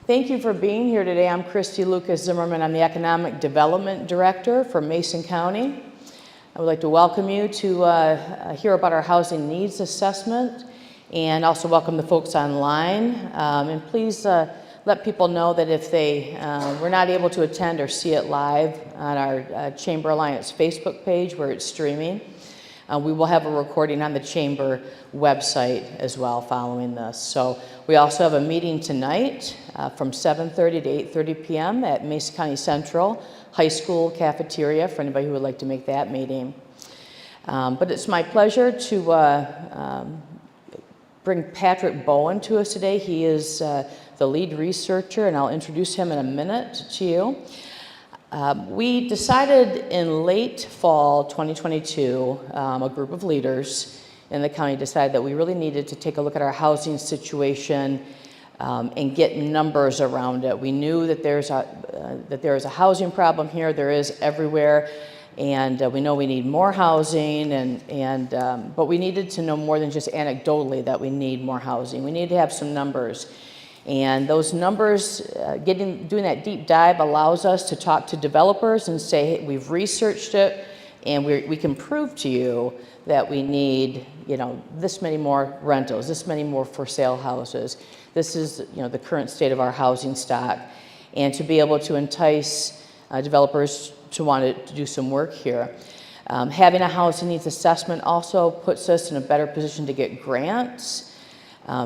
Thank you for being here today. I'm Christy Lucas Zimmerman. I'm the Economic Development Director for Mason County. I would like to welcome you to hear about our housing needs assessment and also welcome the folks online. And please let people know that if they were not able to attend or see it live on our Chamber Alliance Facebook page where it's streaming, we will have a recording on the Chamber website as well following this. So we also have a meeting tonight from 7:30 to 8:30 p.m. at Mason County Central High School Cafeteria for anybody who would like to make that meeting. But it's my pleasure to bring Patrick Bowen to us today. He is the lead researcher, and I'll introduce him in a minute to you. We decided in late fall 2022, a group of leaders in the county decided that we really needed to take a look at our housing situation and get numbers around it. We knew that there is a housing problem here. There is everywhere, and we know we need more housing. But we needed to know more than just anecdotally that we need more housing. We need to have some numbers. And those numbers, doing that deep dive allows us to talk to developers and say, hey, we've researched it, and we can prove to you that we need, this many more rentals, this many more for sale houses. This is, the current state of our housing stock, and to be able to entice developers to want to do some work here. Having a housing needs assessment also puts us in a better position to get grants.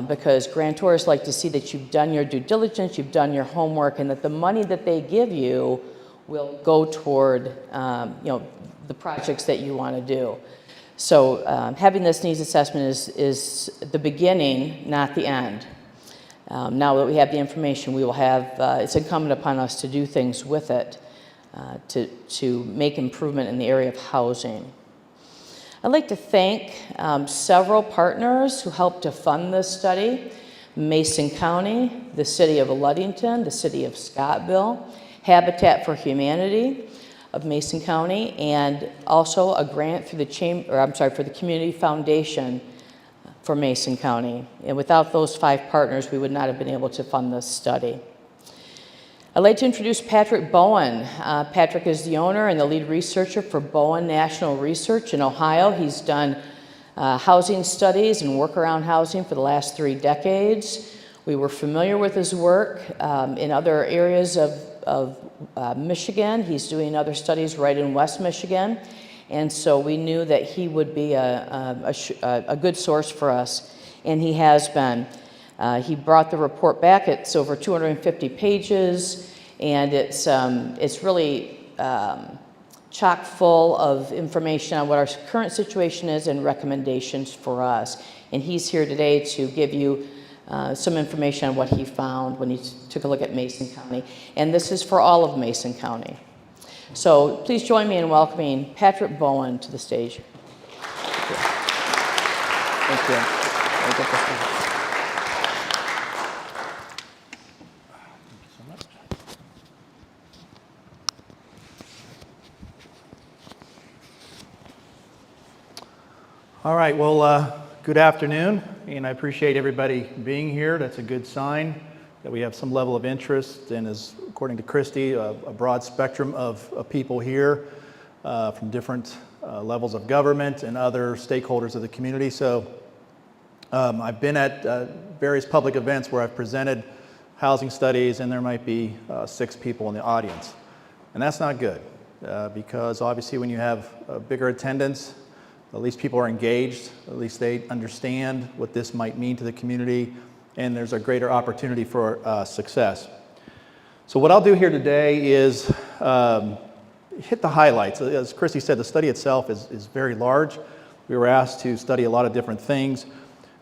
Because grantors like to see that you've done your due diligence, you've done your homework, and that the money that they give you will go toward the projects that you want to do. So having this needs assessment is the beginning, not the end. Now that we have the information, we will have, it's incumbent upon us to do things with it to make improvement in the area of housing. I'd like to thank several partners who helped to fund this study: Mason County, the City of Ludington, the City of Scottville, Habitat for Humanity of Mason County, and also a grant through the Community Foundation for Mason County. And without those 5 partners, we would not have been able to fund this study. I'd like to introduce Patrick Bowen. Patrick is the owner and the lead researcher for Bowen National Research in Ohio. He's done housing studies and work around housing for the last 3 decades. We were familiar with his work in other areas of Michigan. He's doing other studies right in West Michigan. And so we knew that he would be a good source for us, and he has been. He brought the report back. It's over 250 pages, and it's really chock full of information on what our current situation is and recommendations for us. And he's here today to give you some information on what he found when he took a look at Mason County. And this is for all of Mason County. So please join me in welcoming Patrick Bowen to the stage. Thank you. All right, well, good afternoon, and I appreciate everybody being here. That's a good sign that we have some level of interest, and as according to Christy, a broad spectrum of people here from different levels of government and other stakeholders of the community. So I've been at various public events where I've presented housing studies, and there might be 6 people in the audience. And that's not good, because obviously when you have a bigger attendance, at least people are engaged, at least they understand what this might mean to the community, and there's a greater opportunity for success. So what I'll do here today is hit the highlights. As Christy said, the study itself is very large. We were asked to study a lot of different things.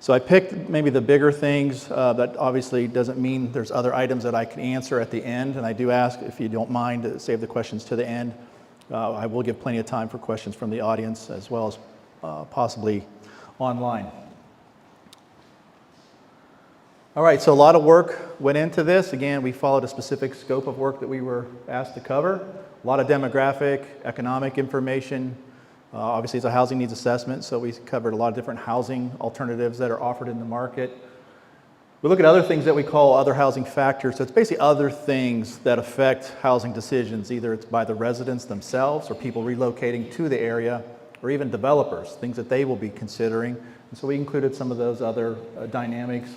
So I picked maybe the bigger things. That obviously doesn't mean there's other items that I can answer at the end, and I do ask, if you don't mind, to save the questions to the end. I will give plenty of time for questions from the audience as well as possibly online. All right, so a lot of work went into this. Again, we followed a specific scope of work that we were asked to cover. A lot of demographic, economic information. Obviously, it's a housing needs assessment, so we covered a lot of different housing alternatives that are offered in the market. We look at other things that we call other housing factors. So it's basically other things that affect housing decisions. Either it's by the residents themselves or people relocating to the area, or even developers, things that they will be considering. And so we included some of those other dynamics.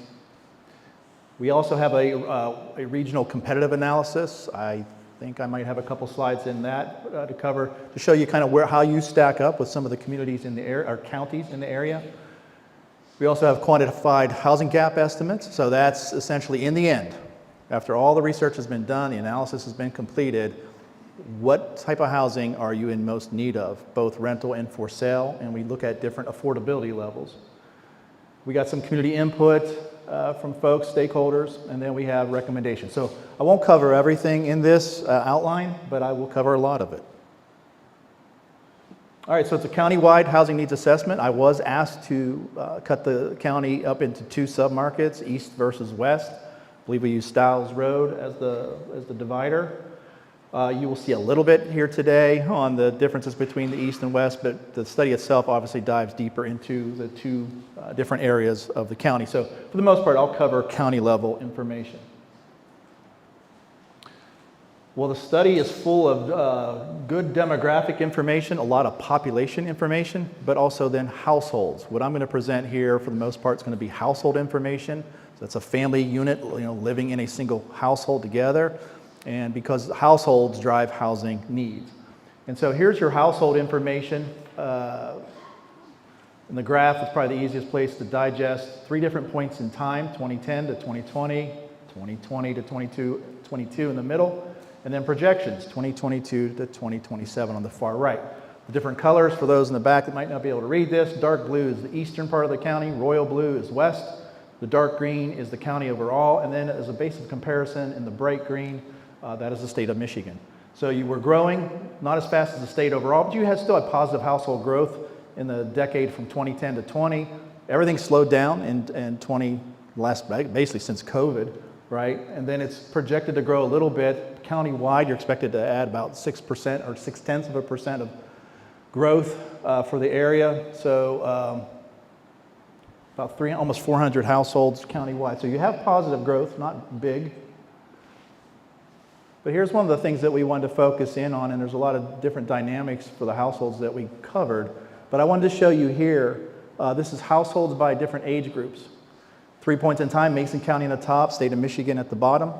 We also have a regional competitive analysis. I think I might have a couple slides in that to cover, to show you kind of how you stack up with some of the communities in the area, or counties in the area. We also have quantified housing gap estimates. So that's essentially, in the end, after all the research has been done, the analysis has been completed, what type of housing are you in most need of, both rental and for sale? And we look at different affordability levels. We got some community input from folks, stakeholders, and then we have recommendations. So I won't cover everything in this outline, but I will cover a lot of it. All right, so it's a county-wide housing needs assessment. I was asked to cut the county up into two submarkets, east versus west. I believe we use Stiles Road as the divider. You will see a little bit here today on the differences between the east and west, but the study itself obviously dives deeper into the two different areas of the county. So for the most part, I'll cover county level information. Well, the study is full of good demographic information, a lot of population information, but also then households. What I'm going to present here for the most part is going to be household information. So that's a family unit, living in a single household together. And because households drive housing needs. And so here's your household information. In the graph, it's probably the easiest place to digest 3 different points in time, 2010 to 2020, 2020 to 2022 in the middle, and then projections, 2022 to 2027 on the far right. The different colors, for those in the back that might not be able to read this, dark blue is the eastern part of the county, royal blue is west, the dark green is the county overall, and then as a base of comparison in the bright green, that is the state of Michigan. So you were growing, not as fast as the state overall, but you still had positive household growth in the decade from 2010 to 20. Everything slowed down in basically since COVID, right? And then it's projected to grow a little bit. Countywide, you're expected to add about 6% or 0.6% of growth for the area. So about almost 400 households countywide. So you have positive growth, not big. But here's one of the things that we wanted to focus in on, and there's a lot of different dynamics for the households that we covered. But I wanted to show you here, this is households by different age groups. 3 points in time, Mason County on the top, state of Michigan at the bottom.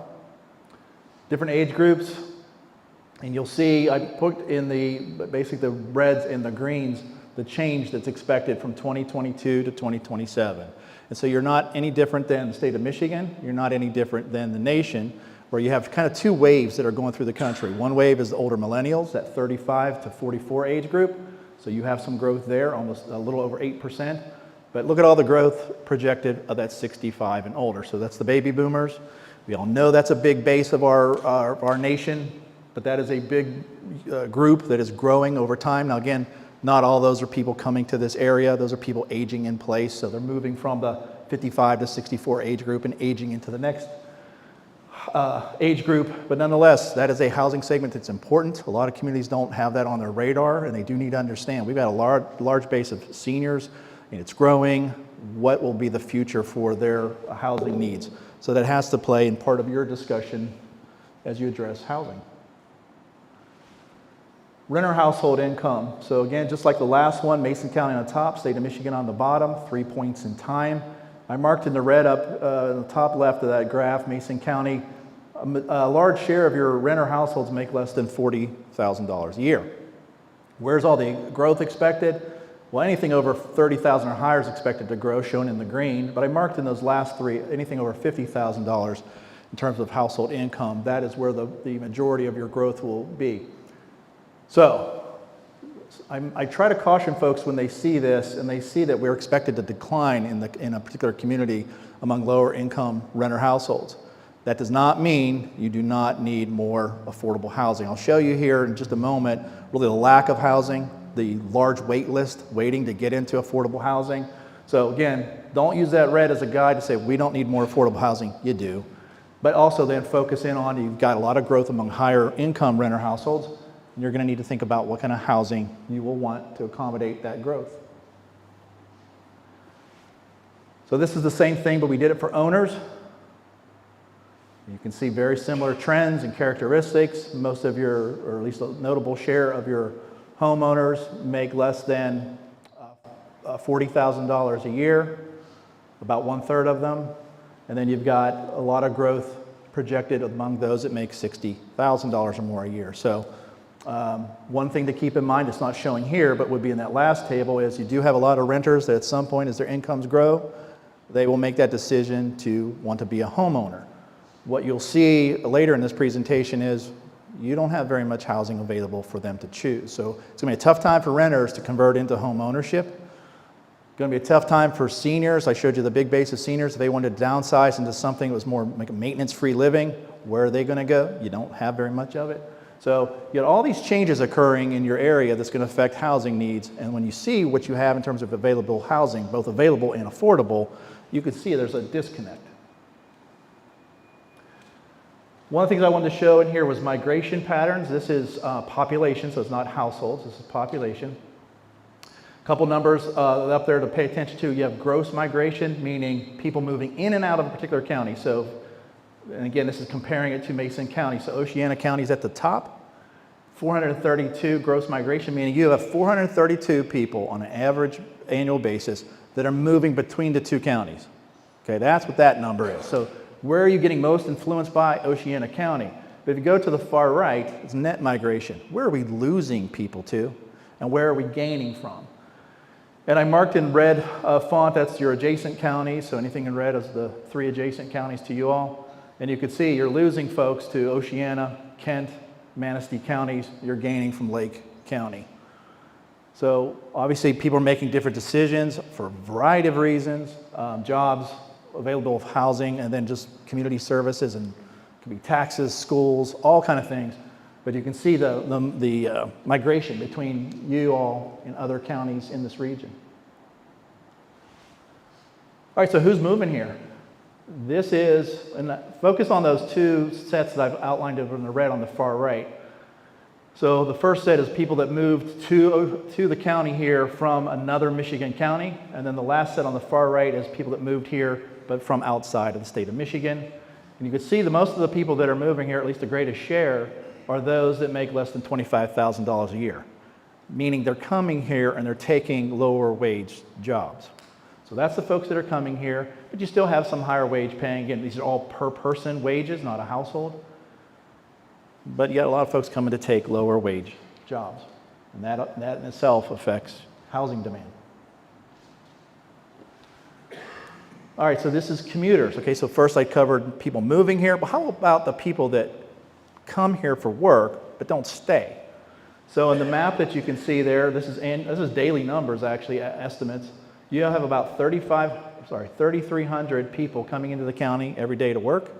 Different age groups, and you'll see I put in basically the reds and the greens, the change that's expected from 2022 to 2027. And so you're not any different than the state of Michigan, you're not any different than the nation, where you have kind of 2 waves that are going through the country. One wave is the older millennials, that 35 to 44 age group. So you have some growth there, almost a little over 8%. But look at all the growth projected of that 65 and older. So that's the baby boomers. We all know that's a big base of our nation, but that is a big group that is growing over time. Now again, not all those are people coming to this area. Those are people aging in place. So they're moving from the 55 to 64 age group and aging into the next age group, but nonetheless, that is a housing segment that's important. A lot of communities don't have that on their radar, and they do need to understand. We've got a large base of seniors, and it's growing. What will be the future for their housing needs? So that has to play in part of your discussion as you address housing. Renter household income. So again, just like the last one, Mason County on the top, state of Michigan on the bottom, 3 points in time. I marked in the red up in the top left of that graph, Mason County. A large share of your renter households make less than $40,000 a year. Where's all the growth expected? Well, anything over $30,000 or higher is expected to grow, shown in the green. But I marked in those last 3, anything over $50,000 in terms of household income. That is where the majority of your growth will be. So I try to caution folks when they see this and they see that we're expected to decline in a particular community among lower income renter households. That does not mean you do not need more affordable housing. I'll show you here in just a moment really the lack of housing, the large wait list waiting to get into affordable housing. So again, don't use that red as a guide to say we don't need more affordable housing. You do. But also then focus in on you've got a lot of growth among higher income renter households, and you're going to need to think about what kind of housing you will want to accommodate that growth. So this is the same thing, but we did it for owners. You can see very similar trends and characteristics. Most of your, or at least a notable share of your homeowners make less than $40,000 a year, about 1/3 of them. And then you've got a lot of growth projected among those that make $60,000 or more a year. So one thing to keep in mind that's not showing here, but would be in that last table, is you do have a lot of renters that at some point as their incomes grow, they will make that decision to want to be a homeowner. What you'll see later in this presentation is you don't have very much housing available for them to choose. So it's going to be a tough time for renters to convert into home ownership. It's going to be a tough time for seniors. I showed you the big base of seniors. If they wanted to downsize into something that was more like a maintenance-free living, where are they going to go? You don't have very much of it. So you got all these changes occurring in your area that's going to affect housing needs. And when you see what you have in terms of available housing, both available and affordable, you can see there's a disconnect. One of the things I wanted to show in here was migration patterns. This is population, so it's not households, this is population. A couple numbers up there to pay attention to. You have gross migration, meaning people moving in and out of a particular county. So, and again, this is comparing it to Mason County. So Oceana County is at the top. 432 gross migration, meaning you have 432 people on an average annual basis that are moving between the two counties. Okay, that's what that number is. So where are you getting most influenced by? Oceana County. But if you go to the far right, it's net migration. Where are we losing people to, and where are we gaining from? And I marked in red font, that's your adjacent counties. So anything in red is the 3 adjacent counties to you all. And you can see you're losing folks to Oceana, Kent, Manistee counties. You're gaining from Lake County. So obviously people are making different decisions for a variety of reasons, jobs, available housing, and then just community services, and it could be taxes, schools, all kind of things. But you can see the migration between you all and other counties in this region. All right, so who's moving here? This is, and focus on those two sets that I've outlined over in the red on the far right. So the first set is people that moved to the county here from another Michigan county, and then the last set on the far right is people that moved here but from outside of the state of Michigan. And you can see that most of the people that are moving here, at least the greatest share, are those that make less than $25,000 a year, meaning they're coming here and they're taking lower wage jobs. So that's the folks that are coming here, but you still have some higher wage paying. Again, these are all per person wages, not a household. But yet a lot of folks coming to take lower wage jobs. And that in itself affects housing demand. All right, so this is commuters. Okay, so first I covered people moving here, but how about the people that come here for work but don't stay? So in the map that you can see there, this is daily numbers actually, estimates. You have about 3,300 people coming into the county every day to work,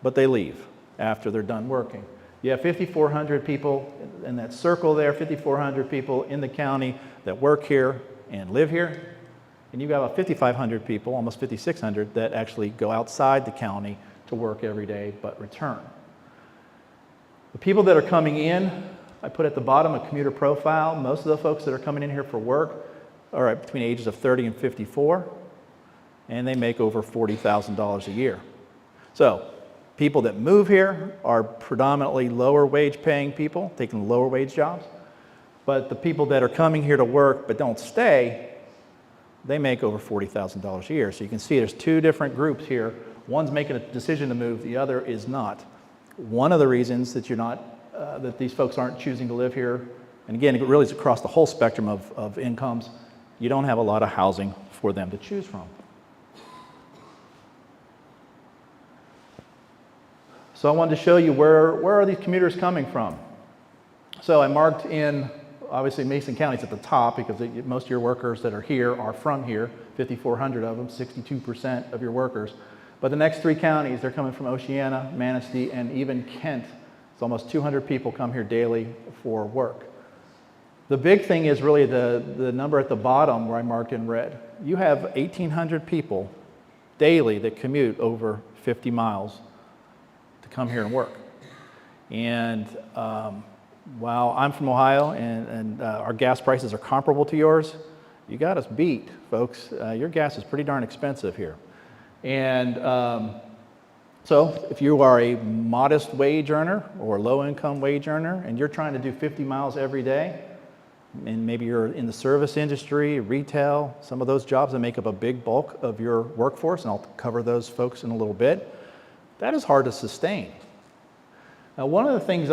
but they leave after they're done working. You have 5,400 people in that circle there, 5,400 people in the county that work here and live here. And you've got about 5,500 people, almost 5,600, that actually go outside the county to work every day but return. The people that are coming in, I put at the bottom a commuter profile. Most of the folks that are coming in here for work are between ages of 30 and 54, and they make over $40,000 a year. So people that move here are predominantly lower wage paying people, taking lower wage jobs. But the people that are coming here to work but don't stay, they make over $40,000 a year. So you can see there's two different groups here. One's making a decision to move, the other is not. One of the reasons that that these folks aren't choosing to live here, and again, it really is across the whole spectrum of incomes, you don't have a lot of housing for them to choose from. So I wanted to show you where are these commuters coming from. So I marked in, obviously Mason County's at the top because most of your workers that are here are from here, 5,400 of them, 62% of your workers. But the next 3 counties, they're coming from Oceana, Manistee, and even Kent. It's almost 200 people come here daily for work. The big thing is really the number at the bottom where I marked in red. You have 1,800 people daily that commute over 50 miles to come here and work. And while I'm from Ohio and our gas prices are comparable to yours, You got us beat, folks. Your gas is pretty darn expensive here. And so if you are a modest wage earner or low-income wage earner and you're trying to do 50 miles every day, and maybe you're in the service industry, retail, some of those jobs that make up a big bulk of your workforce, and I'll cover those folks in a little bit, that is hard to sustain. Now, one of the things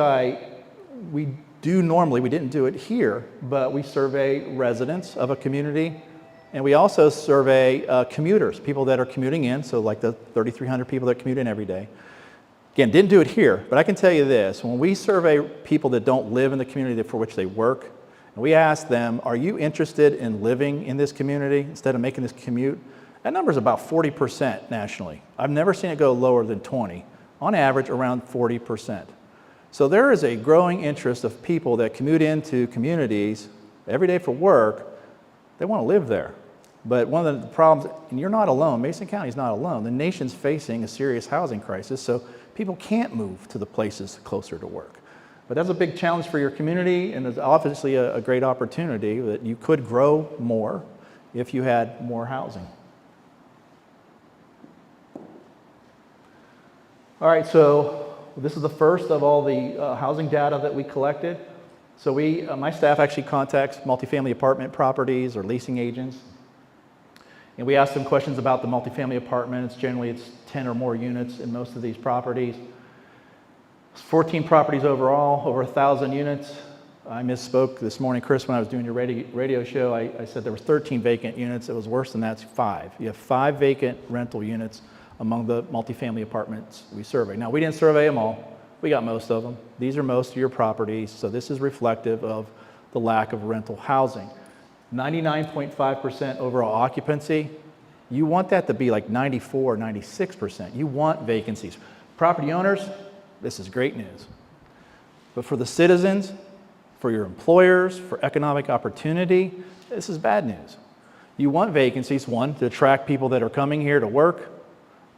we do normally, we didn't do it here, but we survey residents of a community, and we also survey commuters, people that are commuting in, so like the 3,300 people that commute in every day. Again, didn't do it here, but I can tell you this, when we survey people that don't live in the community for which they work, and we ask them, are you interested in living in this community instead of making this commute? That number is about 40% nationally. I've never seen it go lower than 20. On average, around 40%. So there is a growing interest of people that commute into communities every day for work. They want to live there. But one of the problems, and you're not alone, Mason County is not alone. The nation's facing a serious housing crisis, so people can't move to the places closer to work. But that's a big challenge for your community, and it's obviously a great opportunity that you could grow more if you had more housing. All right, so this is the first of all the housing data that we collected. So my staff actually contacts multifamily apartment properties or leasing agents. And we ask them questions about the multifamily apartments. Generally, it's 10 or more units in most of these properties. 14 properties overall, over 1,000 units. I misspoke this morning, Chris, when I was doing your radio show. I said there were 13 vacant units. It was worse than that, it's 5. You have 5 vacant rental units among the multifamily apartments we surveyed. Now, we didn't survey them all. We got most of them. These are most of your properties, so this is reflective of the lack of rental housing. 99.5% overall occupancy. You want that to be like 94, 96%. You want vacancies. Property owners, this is great news. But for the citizens, for your employers, for economic opportunity, this is bad news. You want vacancies, one, to attract people that are coming here to work,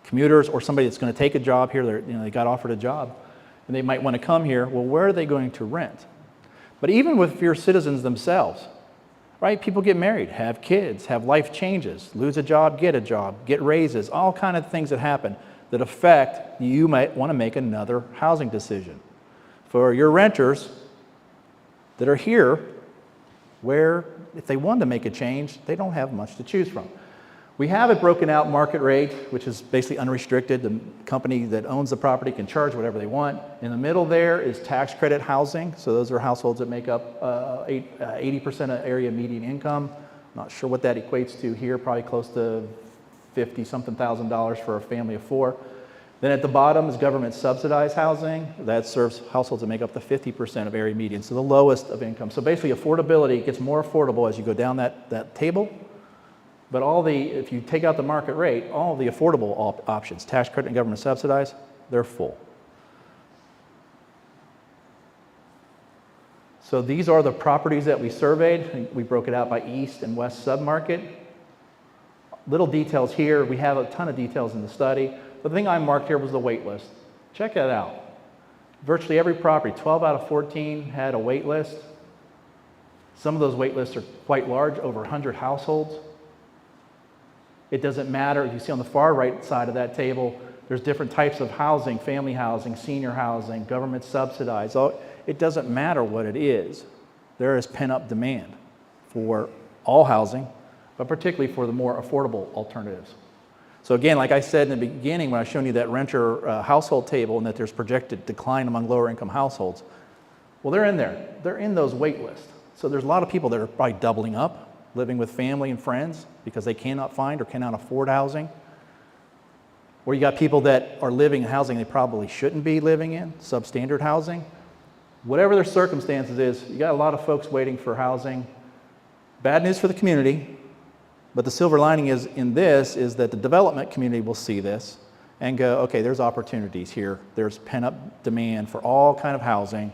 commuters, or somebody that's going to take a job here. They got offered a job, and they might want to come here. Well, where are they going to rent? But even with your citizens themselves, right? People get married, have kids, have life changes, lose a job, get raises, all kind of things that happen that affect you might want to make another housing decision. For your renters that are here, where if they want to make a change, they don't have much to choose from. We have it broken out market rate, which is basically unrestricted. The company that owns the property can charge whatever they want. In the middle there is tax credit housing. So those are households that make up 80% of area median income. Not sure what that equates to here, probably close to $50-something thousand for a family of 4. Then at the bottom is government subsidized housing. That serves households that make up to 50% of area median, so the lowest of income. So basically affordability gets more affordable as you go down that table. But if you take out the market rate, all the affordable options, tax credit and government subsidized, they're full. So these are the properties that we surveyed. We broke it out by east and west submarket. Little details here. We have a ton of details in the study. But the thing I marked here was the wait list. Check that out. Virtually every property, 12 out of 14 had a wait list. Some of those wait lists are quite large, over 100 households. It doesn't matter, you see on the far right side of that table, there's different types of housing, family housing, senior housing, government subsidized. It doesn't matter what it is. There is pent-up demand for all housing, but particularly for the more affordable alternatives. So again, like I said in the beginning when I was showing you that renter household table and that there's projected decline among lower income households, well, they're in there. They're in those wait lists. So there's a lot of people that are probably doubling up, living with family and friends because they cannot find or cannot afford housing. Or you got people that are living in housing they probably shouldn't be living in, substandard housing. Whatever their circumstances is, you got a lot of folks waiting for housing. Bad news for the community, but the silver lining is that the development community will see this and go, okay, there's opportunities here. There's pent-up demand for all kind of housing.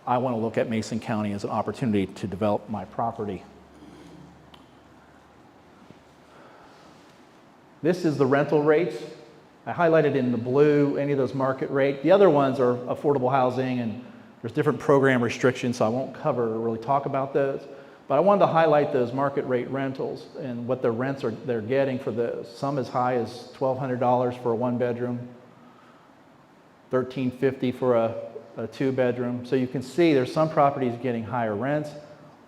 I want to look at Mason County as an opportunity to develop my property. This is the rental rates. I highlighted in the blue any of those market rate. The other ones are affordable housing, and there's different program restrictions, so I won't cover or really talk about those. But I wanted to highlight those market rate rentals and what the rents they're getting for some as high as $1,200 for a one bedroom, $1,350 for a two bedroom. So you can see there's some properties getting higher rents.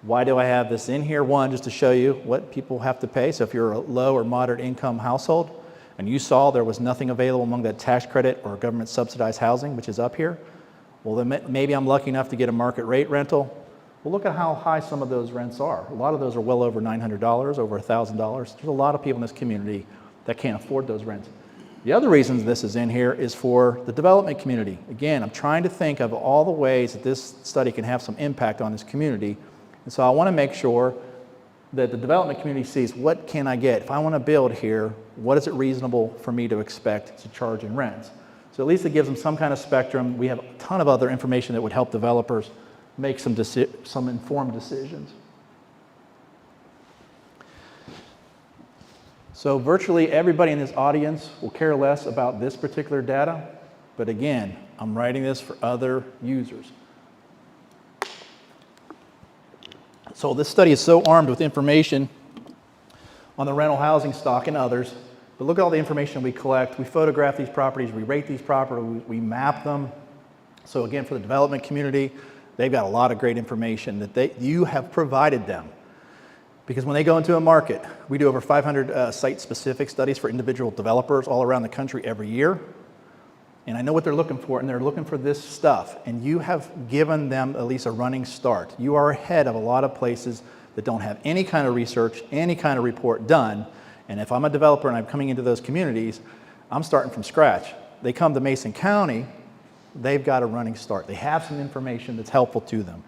Why do I have this in here? One, just to show you what people have to pay. So if you're a low or moderate income household and you saw there was nothing available among that tax credit or government subsidized housing, which is up here, well, then maybe I'm lucky enough to get a market rate rental. Well, look at how high some of those rents are. A lot of those are well over $900, over $1,000. There's a lot of people in this community that can't afford those rents. The other reason this is in here is for the development community. Again, I'm trying to think of all the ways that this study can have some impact on this community. And so I want to make sure that the development community sees, what can I get? If I want to build here, what is it reasonable for me to expect to charge in rents? So at least it gives them some kind of spectrum. We have a ton of other information that would help developers make some informed decisions. So virtually everybody in this audience will care less about this particular data, but again, I'm writing this for other users. So this study is so armed with information on the rental housing stock and others, but look at all the information we collect. We photograph these properties, we rate these properties, we map them. So again, for the development community, they've got a lot of great information that you have provided them. Because when they go into a market, we do over 500 site-specific studies for individual developers all around the country every year. And I know what they're looking for, and they're looking for this stuff. And you have given them at least a running start. You are ahead of a lot of places that don't have any kind of research, any kind of report done. And if I'm a developer and I'm coming into those communities, I'm starting from scratch. They come to Mason County, they've got a running start. They have some information that's helpful to them.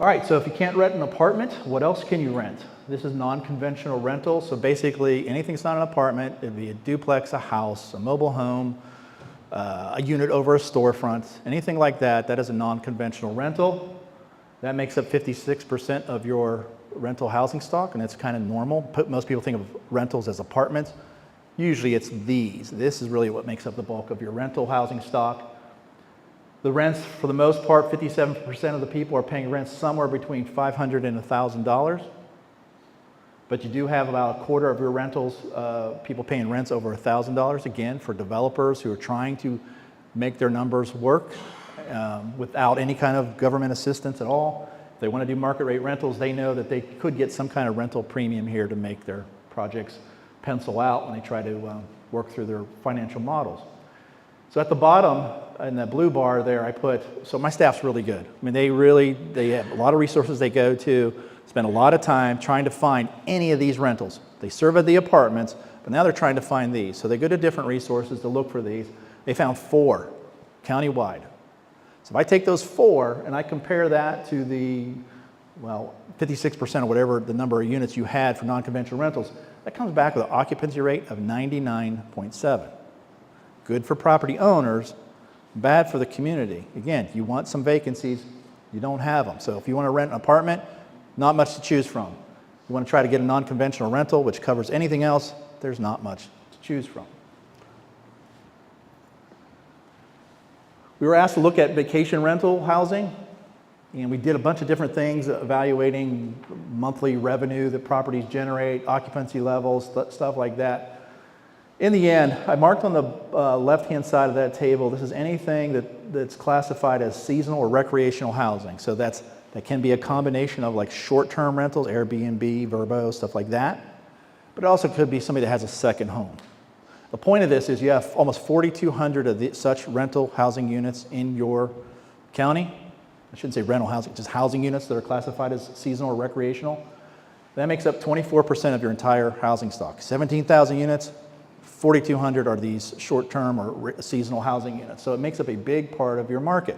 All right, so if you can't rent an apartment, what else can you rent? This is non-conventional rental, so basically anything that's not an apartment, it'd be a duplex, a house, a mobile home, a unit over a storefront, anything like that, that is a non-conventional rental. That makes up 56% of your rental housing stock, and it's kind of normal. Most people think of rentals as apartments. Usually it's these. This is really what makes up the bulk of your rental housing stock. The rents, for the most part, 57% of the people are paying rents somewhere between $500 and $1,000. But you do have about a quarter of your rentals, people paying rents over $1,000, again, for developers who are trying to make their numbers work without any kind of government assistance at all. If they want to do market rate rentals, they know that they could get some kind of rental premium here to make their projects pencil out when they try to work through their financial models. So at the bottom, in the blue bar there, I put, so my staff's really good. I mean, they have a lot of resources they go to, spend a lot of time trying to find any of these rentals. They surveyed the apartments, but now they're trying to find these. So they go to different resources to look for these. They found 4 countywide. So if I take those 4 and I compare that to the, well, 56% or whatever the number of units you had for non-conventional rentals, that comes back with an occupancy rate of 99.7. Good for property owners, bad for the community. Again, you want some vacancies, you don't have them. So if you want to rent an apartment, not much to choose from. You want to try to get a non-conventional rental, which covers anything else, there's not much to choose from. We were asked to look at vacation rental housing, and we did a bunch of different things, evaluating monthly revenue that properties generate, occupancy levels, stuff like that. In the end, I marked on the left-hand side of that table, this is anything that's classified as seasonal or recreational housing. So that can be a combination of like short-term rentals, Airbnb, Vrbo, stuff like that. But it also could be somebody that has a second home. The point of this is you have almost 4,200 of such rental housing units in your county. I shouldn't say rental housing, just housing units that are classified as seasonal or recreational. That makes up 24% of your entire housing stock. 17,000 units, 4,200 are these short-term or seasonal housing units. So it makes up a big part of your market.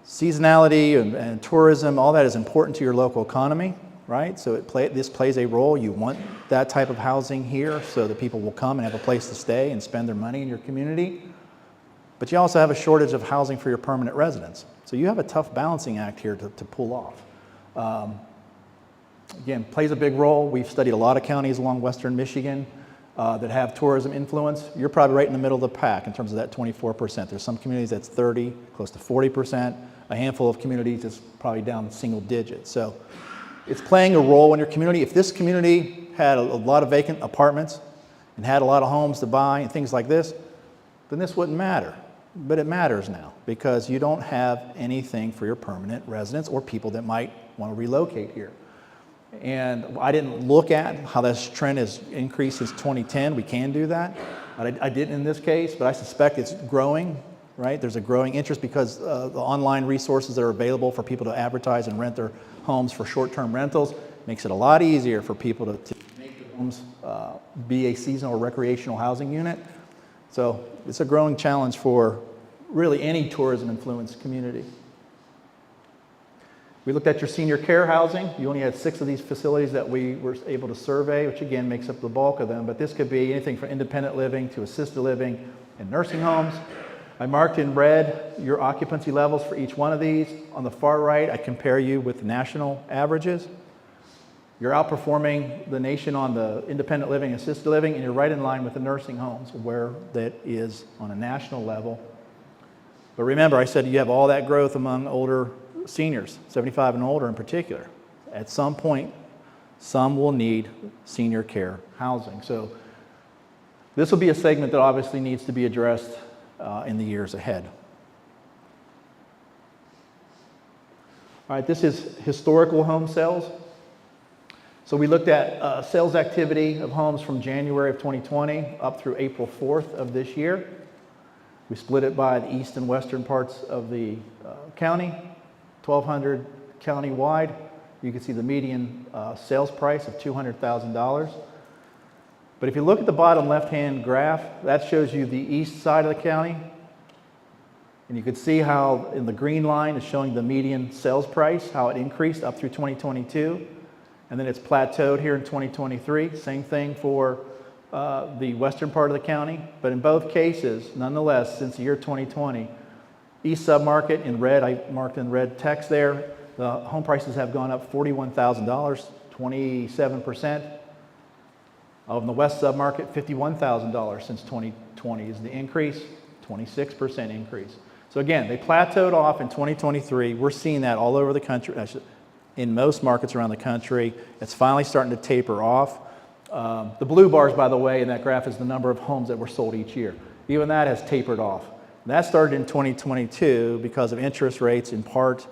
Seasonality and tourism, all that is important to your local economy, right? So this plays a role. You want that type of housing here so that people will come and have a place to stay and spend their money in your community. But you also have a shortage of housing for your permanent residents. So you have a tough balancing act here to pull off. Again, plays a big role. We've studied a lot of counties along western Michigan. that have tourism influence, you're probably right in the middle of the pack in terms of that 24%. There's some communities that's 30, close to 40%. A handful of communities is probably down single digits. So it's playing a role in your community. If this community had a lot of vacant apartments and had a lot of homes to buy and things like this, then this wouldn't matter. But it matters now because you don't have anything for your permanent residents or people that might want to relocate here. And I didn't look at how this trend has increased since 2010. We can do that. I didn't in this case, but I suspect it's growing, right? There's a growing interest because the online resources that are available for people to advertise and rent their homes for short-term rentals makes it a lot easier for people to make their homes be a seasonal or recreational housing unit. So it's a growing challenge for really any tourism-influenced community. We looked at your senior care housing. You only had 6 of these facilities that we were able to survey, which again makes up the bulk of them, but this could be anything from independent living to assisted living and nursing homes. I marked in red your occupancy levels for each one of these. On the far right, I compare you with the national averages. You're outperforming the nation on the independent living, assisted living, and you're right in line with the nursing homes where that is on a national level. But remember, I said you have all that growth among older seniors, 75 and older in particular. At some point, some will need senior care housing. So this will be a segment that obviously needs to be addressed in the years ahead. All right, this is historical home sales. So we looked at sales activity of homes from January of 2020 up through April 4th of this year. We split it by the east and western parts of the county, 1,200 county-wide. You can see the median sales price of $200,000. But if you look at the bottom left-hand graph, that shows you the east side of the county. And you can see how in the green line is showing the median sales price, how it increased up through 2022. And then it's plateaued here in 2023. Same thing for the western part of the county. But in both cases, nonetheless, since the year 2020, east submarket in red, I marked in red text there, the home prices have gone up $41,000, 27%. In the west submarket, $51,000 since 2020 is the increase, 26% increase. So again, they plateaued off in 2023. We're seeing that all over the country, in most markets around the country. It's finally starting to taper off. The blue bars, by the way, in that graph is the number of homes that were sold each year. Even that has tapered off. And that started in 2022 because of interest rates in part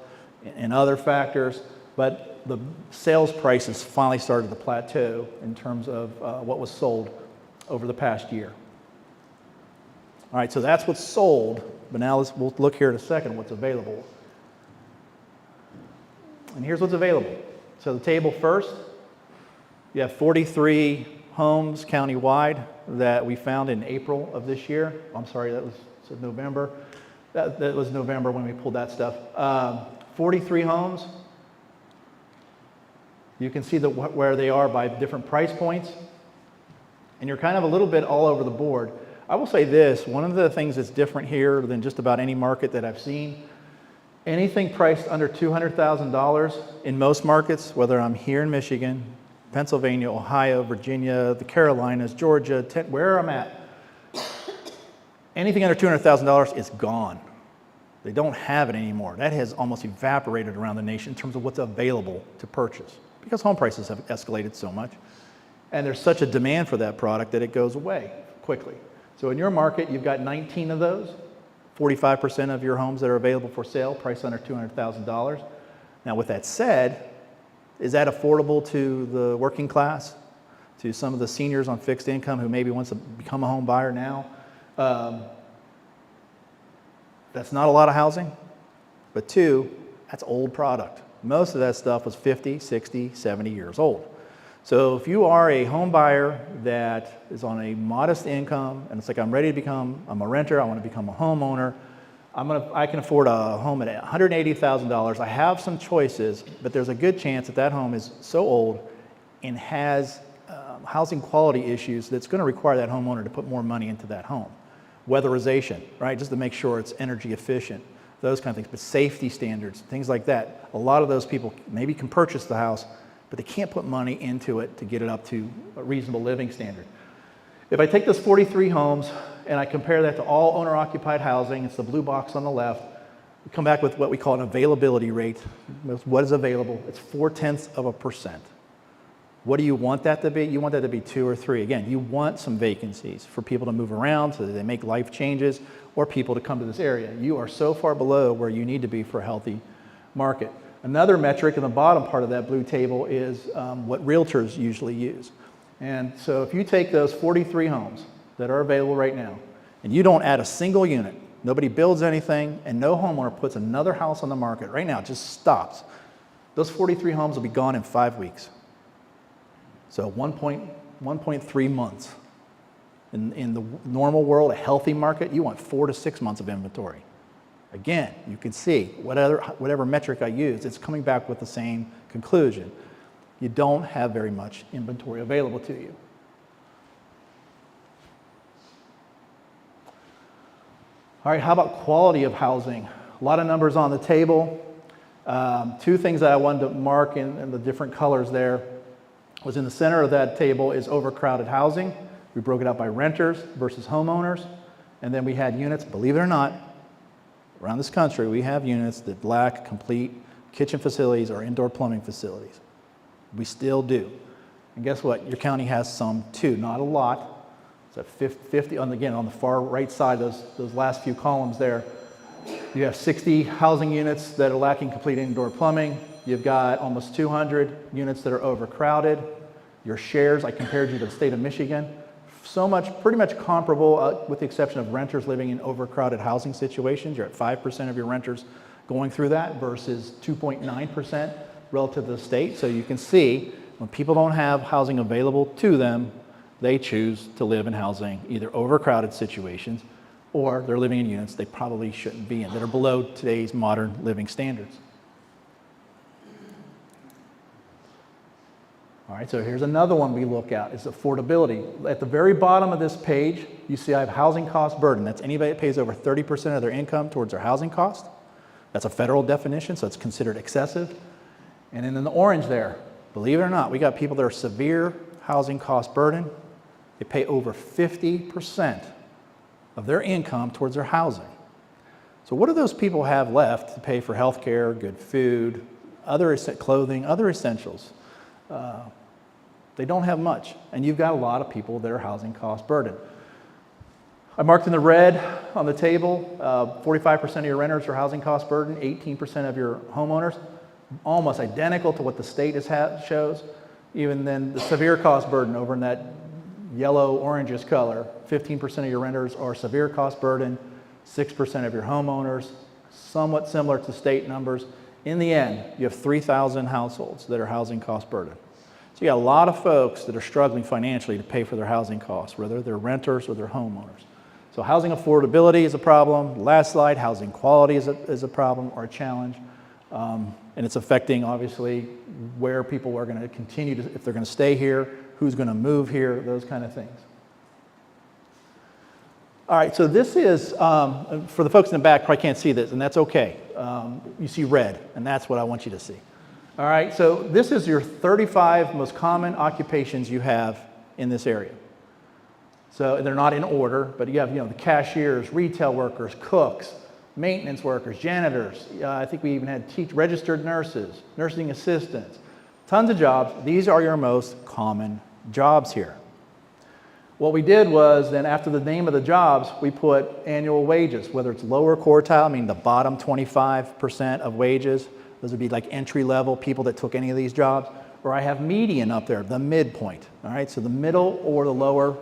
and other factors, but the sales prices finally started to plateau in terms of what was sold over the past year. All right, so that's what's sold, but now we'll look here in a second what's available. And here's what's available. So the table first, you have 43 homes countywide that we found in April of this year. I'm sorry, that was November. That was November when we pulled that stuff. 43 homes. You can see where they are by different price points. And you're kind of a little bit all over the board. I will say this, one of the things that's different here than just about any market that I've seen, anything priced under $200,000 in most markets, whether I'm here in Michigan, Pennsylvania, Ohio, Virginia, the Carolinas, Georgia, where I'm at, anything under $200,000 is gone. They don't have it anymore. That has almost evaporated around the nation in terms of what's available to purchase because home prices have escalated so much. And there's such a demand for that product that it goes away quickly. So in your market, you've got 19 of those, 45% of your homes that are available for sale, priced under $200,000. Now, with that said, is that affordable to the working class, to some of the seniors on fixed income who maybe wants to become a home buyer now? That's not a lot of housing, but two, that's old product. Most of that stuff was 50, 60, 70 years old. So if you are a home buyer that is on a modest income and it's like I'm a renter, I want to become a homeowner, I can afford a home at $180,000. I have some choices, but there's a good chance that that home is so old and has housing quality issues that's going to require that homeowner to put more money into that home. Weatherization, right, just to make sure it's energy efficient, those kind of things, but safety standards, things like that. A lot of those people maybe can purchase the house, but they can't put money into it to get it up to a reasonable living standard. If I take those 43 homes and I compare that to all owner-occupied housing, it's the blue box on the left, we come back with what we call an availability rate. What is available? It's 0.4%. What do you want that to be? You want that to be 2 or 3. Again, you want some vacancies for people to move around so that they make life changes or people to come to this area. You are so far below where you need to be for a healthy market. Another metric in the bottom part of that blue table is what realtors usually use. And so if you take those 43 homes that are available right now and you don't add a single unit, nobody builds anything, and no homeowner puts another house on the market right now, it just stops, those 43 homes will be gone in 5 weeks. So 1.3 months. In the normal world, a healthy market, you want 4 to 6 months of inventory. Again, you can see whatever metric I use, it's coming back with the same conclusion. You don't have very much inventory available to you. All right, how about quality of housing? A lot of numbers on the table. 2 things that I wanted to mark in the different colors there was in the center of that table is overcrowded housing. We broke it out by renters versus homeowners. And then we had units, believe it or not, around this country, we have units that lack complete kitchen facilities or indoor plumbing facilities. We still do. And guess what? Your county has some too, not a lot. It's at 50, again, on the far right side, those last few columns there, you have 60 housing units that are lacking complete indoor plumbing. You've got almost 200 units that are overcrowded. Your shares, I compared you to the state of Michigan, pretty much comparable with the exception of renters living in overcrowded housing situations. You're at 5% of your renters going through that versus 2.9% relative to the state. So you can see when people don't have housing available to them, they choose to live in housing, either overcrowded situations or they're living in units they probably shouldn't be in, that are below today's modern living standards. All right, so here's another one we look at, is affordability. At the very bottom of this page, you see I have housing cost burden. That's anybody that pays over 30% of their income towards their housing cost. That's a federal definition, so it's considered excessive. And then in the orange there, believe it or not, we got people that are severe housing cost burden. They pay over 50% of their income towards their housing. So what do those people have left to pay for health care, good food, other clothing, other essentials? They don't have much, and you've got a lot of people that are housing cost burden. I marked in the red on the table, 45% of your renters are housing cost burden, 18% of your homeowners, almost identical to what the state shows. Even then, the severe cost burden over in that yellow orangish color, 15% of your renters are severe cost burden, 6% of your homeowners, somewhat similar to state numbers. In the end, you have 3,000 households that are housing cost burden. So you got a lot of folks that are struggling financially to pay for their housing costs, whether they're renters or they're homeowners. So housing affordability is a problem. Last slide, housing quality is a problem or a challenge. And it's affecting, obviously, where people are going to continue to, if they're going to stay here, who's going to move here, those kind of things. All right, so this is, for the folks in the back, probably can't see this, and that's okay. You see red, and that's what I want you to see. All right, so this is your 35 most common occupations you have in this area. So they're not in order, but you have, the cashiers, retail workers, cooks, maintenance workers, janitors. I think we even had registered nurses, nursing assistants, tons of jobs. These are your most common jobs here. What we did was then after the name of the jobs, we put annual wages, whether it's lower quartile, meaning the bottom 25% of wages. Those would be like entry level people that took any of these jobs. Or I have median up there, the midpoint. All right, so the middle or the lower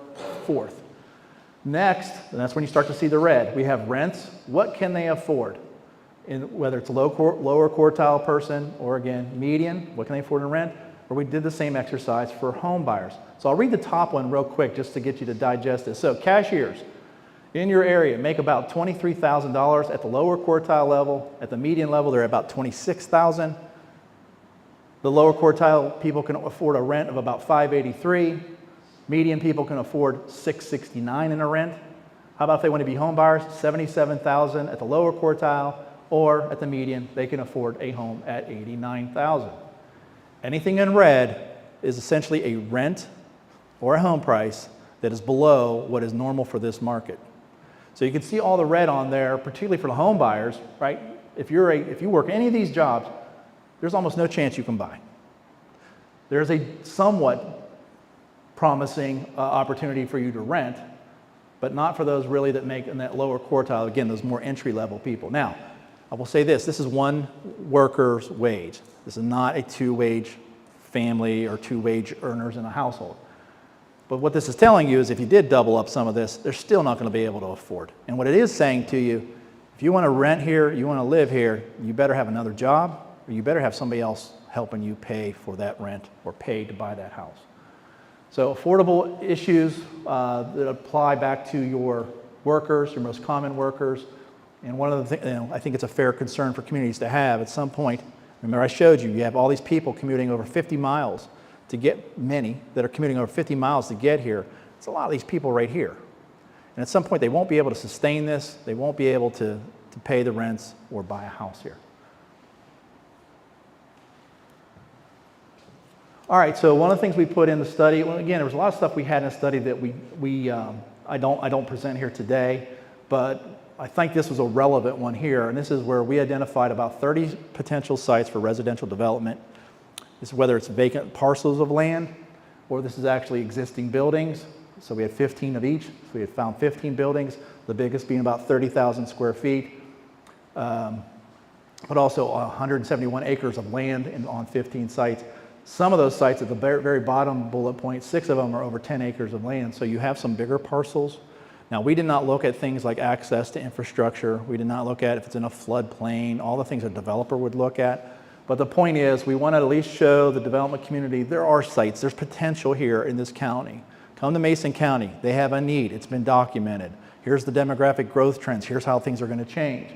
fourth. Next, and that's when you start to see the red, we have rents. What can they afford? Whether it's a lower quartile person or again, median, what can they afford in rent? Or we did the same exercise for home buyers. So I'll read the top one real quick just to get you to digest this. So cashiers in your area make about $23,000 at the lower quartile level. At the median level, they're about $26,000. The lower quartile people can afford a rent of about $583. Median people can afford $669 in a rent. How about if they want to be home buyers? $77,000 at the lower quartile, or at the median, they can afford a home at $89,000. Anything in red is essentially a rent or a home price that is below what is normal for this market. So you can see all the red on there, particularly for the home buyers, right? If you work any of these jobs, there's almost no chance you can buy. There's a somewhat promising opportunity for you to rent, but not for those really that make in that lower quartile, again, those more entry-level people. Now, I will say this is one worker's wage. This is not a two-wage family or two-wage earners in a household. But what this is telling you is if you did double up some of this, they're still not going to be able to afford. And what it is saying to you, if you want to rent here, you want to live here, you better have another job, or you better have somebody else helping you pay for that rent or pay to buy that house. So affordable issues that apply back to your workers, your most common workers. And one of the things, I think it's a fair concern for communities to have at some point. Remember I showed you, you have all these people commuting over 50 miles to get, many that are commuting over 50 miles to get here. It's a lot of these people right here. And at some point they won't be able to sustain this. They won't be able to pay the rents or buy a house here. All right, so one of the things we put in the study, well, again, there was a lot of stuff we had in the study that I don't present here today, but I think this was a relevant one here, and this is where we identified about 30 potential sites for residential development. This is whether it's vacant parcels of land, or this is actually existing buildings. So we had 15 of each, so we had found 15 buildings, the biggest being about 30,000 square feet, but also 171 acres of land on 15 sites. Some of those sites at the very bottom bullet point, 6 of them are over 10 acres of land, so you have some bigger parcels. Now, we did not look at things like access to infrastructure. We did not look at if it's in a floodplain, all the things a developer would look at. But the point is, we want to at least show the development community there are sites, there's potential here in this county. Come to Mason County, they have a need, it's been documented. Here's the demographic growth trends, here's how things are going to change.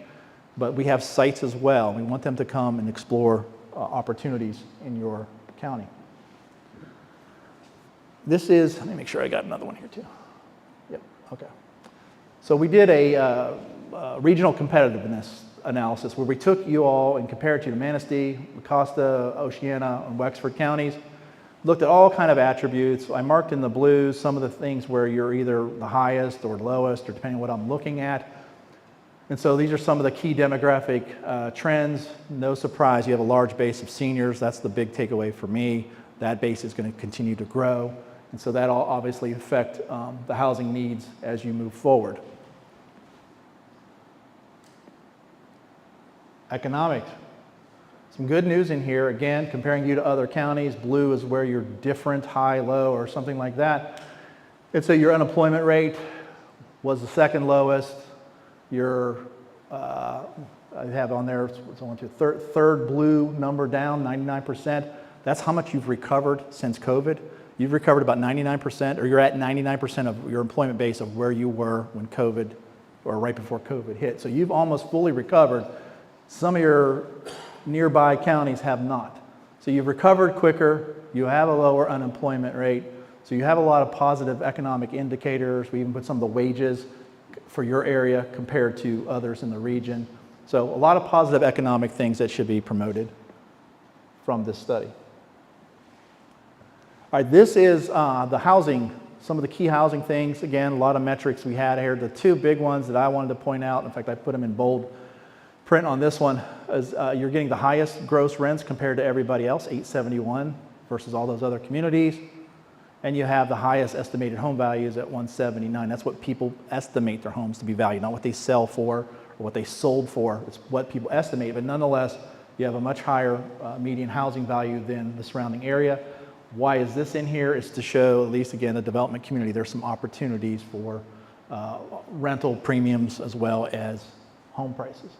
But we have sites as well. We want them to come and explore opportunities in your county. This is, let me make sure I got another one here too. Yep, okay. So we did a regional competitiveness analysis where we took you all and compared you to Manistee, Mecosta, Oceana, and Wexford counties, looked at all kind of attributes. I marked in the blues some of the things where you're either the highest or lowest, or depending on what I'm looking at. And so these are some of the key demographic trends. No surprise, you have a large base of seniors. That's the big takeaway for me. That base is going to continue to grow. And so that'll obviously affect the housing needs as you move forward. Economic. Some good news in here. Again, comparing you to other counties. Blue is where you're different, high, low, or something like that. And so your unemployment rate was the second lowest. Your, I have on there, it's on to third blue number down, 99%. That's how much you've recovered since COVID. You've recovered about 99%, or you're at 99% of your employment base of where you were when COVID, or right before COVID hit. So you've almost fully recovered. Some of your nearby counties have not. So you've recovered quicker, you have a lower unemployment rate, so you have a lot of positive economic indicators. We even put some of the wages for your area compared to others in the region. So a lot of positive economic things that should be promoted from this study. All right, this is the housing, some of the key housing things. Again, a lot of metrics we had here. The two big ones that I wanted to point out, in fact, I put them in bold print on this one, is you're getting the highest gross rents compared to everybody else, $871 versus all those other communities. And you have the highest estimated home values at $179. That's what people estimate their homes to be valued, not what they sell for or what they sold for. It's what people estimate, but nonetheless, you have a much higher median housing value than the surrounding area. Why is this in here? Is to show, at least again, the development community, there's some opportunities for rental premiums as well as home prices.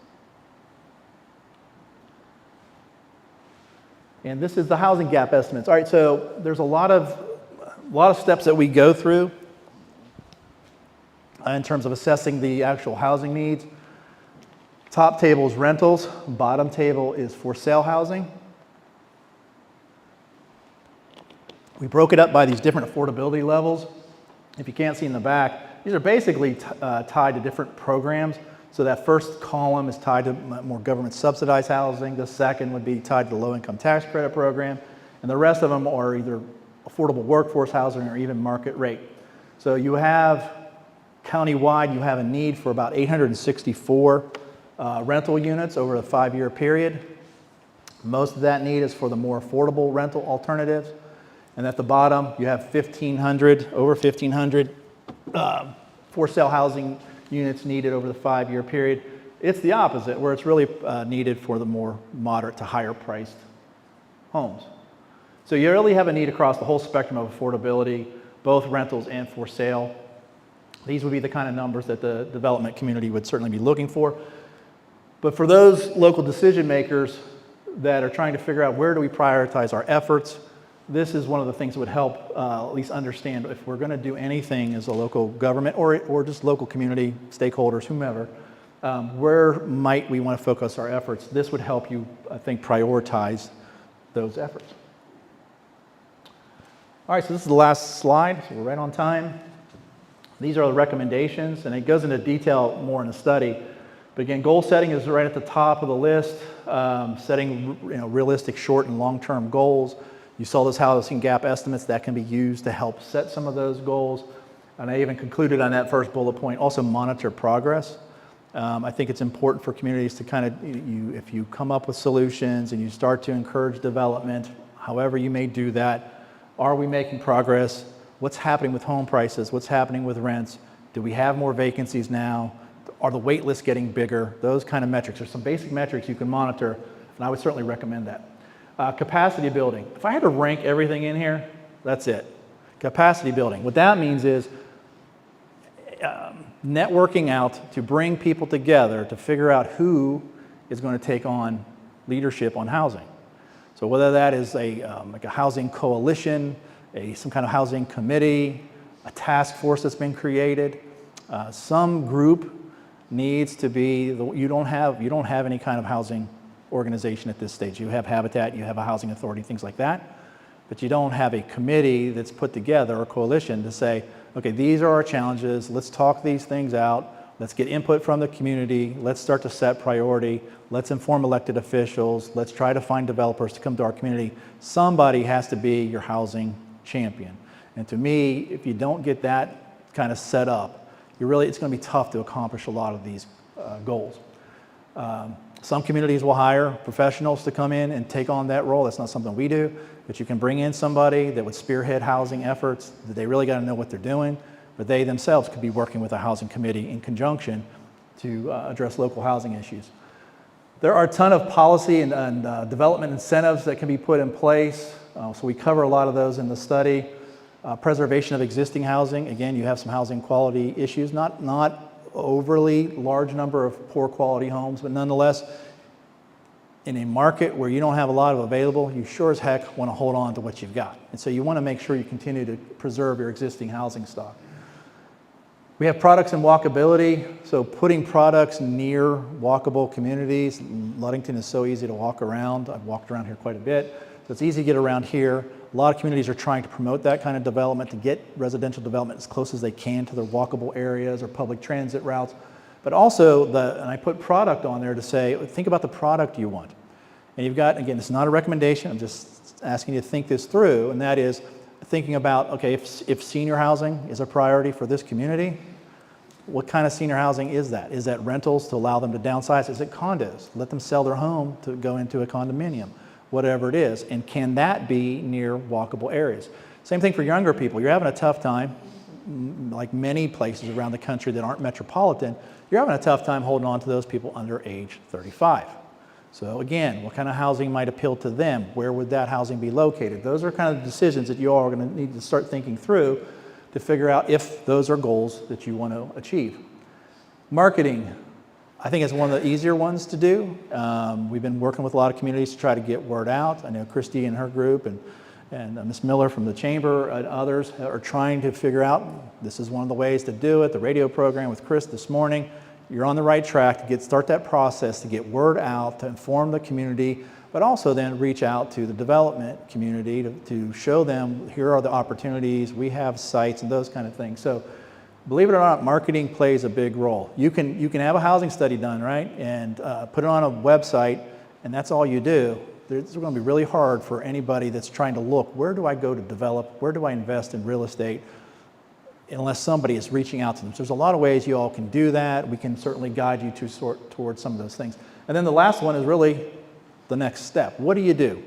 And this is the housing gap estimates. All right, so there's a lot of steps that we go through in terms of assessing the actual housing needs. Top table is rentals, bottom table is for sale housing. We broke it up by these different affordability levels. If you can't see in the back, these are basically tied to different programs. So that first column is tied to more government subsidized housing. The second would be tied to the low income tax credit program. And the rest of them are either affordable workforce housing or even market rate. So you have, countywide, you have a need for about 864 rental units over a 5-year period. Most of that need is for the more affordable rental alternatives. And at the bottom, you have over 1,500 for sale housing units needed over the 5-year period. It's the opposite, where it's really needed for the more moderate to higher priced homes. So you really have a need across the whole spectrum of affordability, both rentals and for sale. These would be the kind of numbers that the development community would certainly be looking for. But for those local decision makers that are trying to figure out where do we prioritize our efforts, this is one of the things that would help at least understand if we're going to do anything as a local government or just local community, stakeholders, whomever, where might we want to focus our efforts. This would help you, I think, prioritize those efforts. All right, so this is the last slide, so we're right on time. These are the recommendations, and it goes into detail more in the study. But again, goal setting is right at the top of the list, setting realistic short and long-term goals. You saw those housing gap estimates that can be used to help set some of those goals. And I even concluded on that first bullet point, also monitor progress. I think it's important for communities to kind of, if you come up with solutions and you start to encourage development, however you may do that, are we making progress? What's happening with home prices? What's happening with rents? Do we have more vacancies now? Are the wait lists getting bigger? Those kind of metrics. There's some basic metrics you can monitor, and I would certainly recommend that. Capacity building. If I had to rank everything in here, that's it. Capacity building. What that means is networking out to bring people together to figure out who is going to take on leadership on housing. So whether that is like a housing coalition, some kind of housing committee, a task force that's been created, some group needs to be, you don't have any kind of housing organization at this stage. You have Habitat, you have a housing authority, things like that, but you don't have a committee that's put together, or coalition, to say, okay, these are our challenges, let's talk these things out, let's get input from the community, let's start to set priority, let's inform elected officials, let's try to find developers to come to our community. Somebody has to be your housing champion. And to me, if you don't get that kind of set up, it's going to be tough to accomplish a lot of these goals. Some communities will hire professionals to come in and take on that role. That's not something we do, but you can bring in somebody that would spearhead housing efforts, that they really got to know what they're doing, but they themselves could be working with a housing committee in conjunction to address local housing issues. There are a ton of policy and development incentives that can be put in place. So we cover a lot of those in the study. Preservation of existing housing. Again, you have some housing quality issues, not overly large number of poor quality homes, but nonetheless, in a market where you don't have a lot of available, you sure as heck want to hold on to what you've got. And so you want to make sure you continue to preserve your existing housing stock. We have products and walkability, so putting products near walkable communities. Ludington is so easy to walk around. I've walked around here quite a bit, so it's easy to get around here. A lot of communities are trying to promote that kind of development, to get residential development as close as they can to their walkable areas or public transit routes. But also, and I put product on there to say, think about the product you want. And you've got, again, it's not a recommendation, I'm just asking you to think this through, and that is thinking about, okay, if senior housing is a priority for this community, what kind of senior housing is that? Is that rentals to allow them to downsize? Is it condos? Let them sell their home to go into a condominium, whatever it is. And can that be near walkable areas? Same thing for younger people. You're having a tough time, like many places around the country that aren't metropolitan, you're having a tough time holding on to those people under age 35. So again, what kind of housing might appeal to them? Where would that housing be located? Those are kind of decisions that you all are going to need to start thinking through to figure out if those are goals that you want to achieve. Marketing, I think it's one of the easier ones to do. We've been working with a lot of communities to try to get word out. I know Christy and her group and Ms. Miller from the Chamber and others are trying to figure out, this is one of the ways to do it. The radio program with Chris this morning, you're on the right track to start that process, to get word out, to inform the community, but also then reach out to the development community to show them, here are the opportunities, we have sites and those kind of things. So believe it or not, marketing plays a big role. You can have a housing study done, right, and put it on a website, and that's all you do. It's going to be really hard for anybody that's trying to look, where do I go to develop, where do I invest in real estate? unless somebody is reaching out to them. So there's a lot of ways you all can do that. We can certainly guide you towards some of those things. And then the last one is really the next step. What do you do?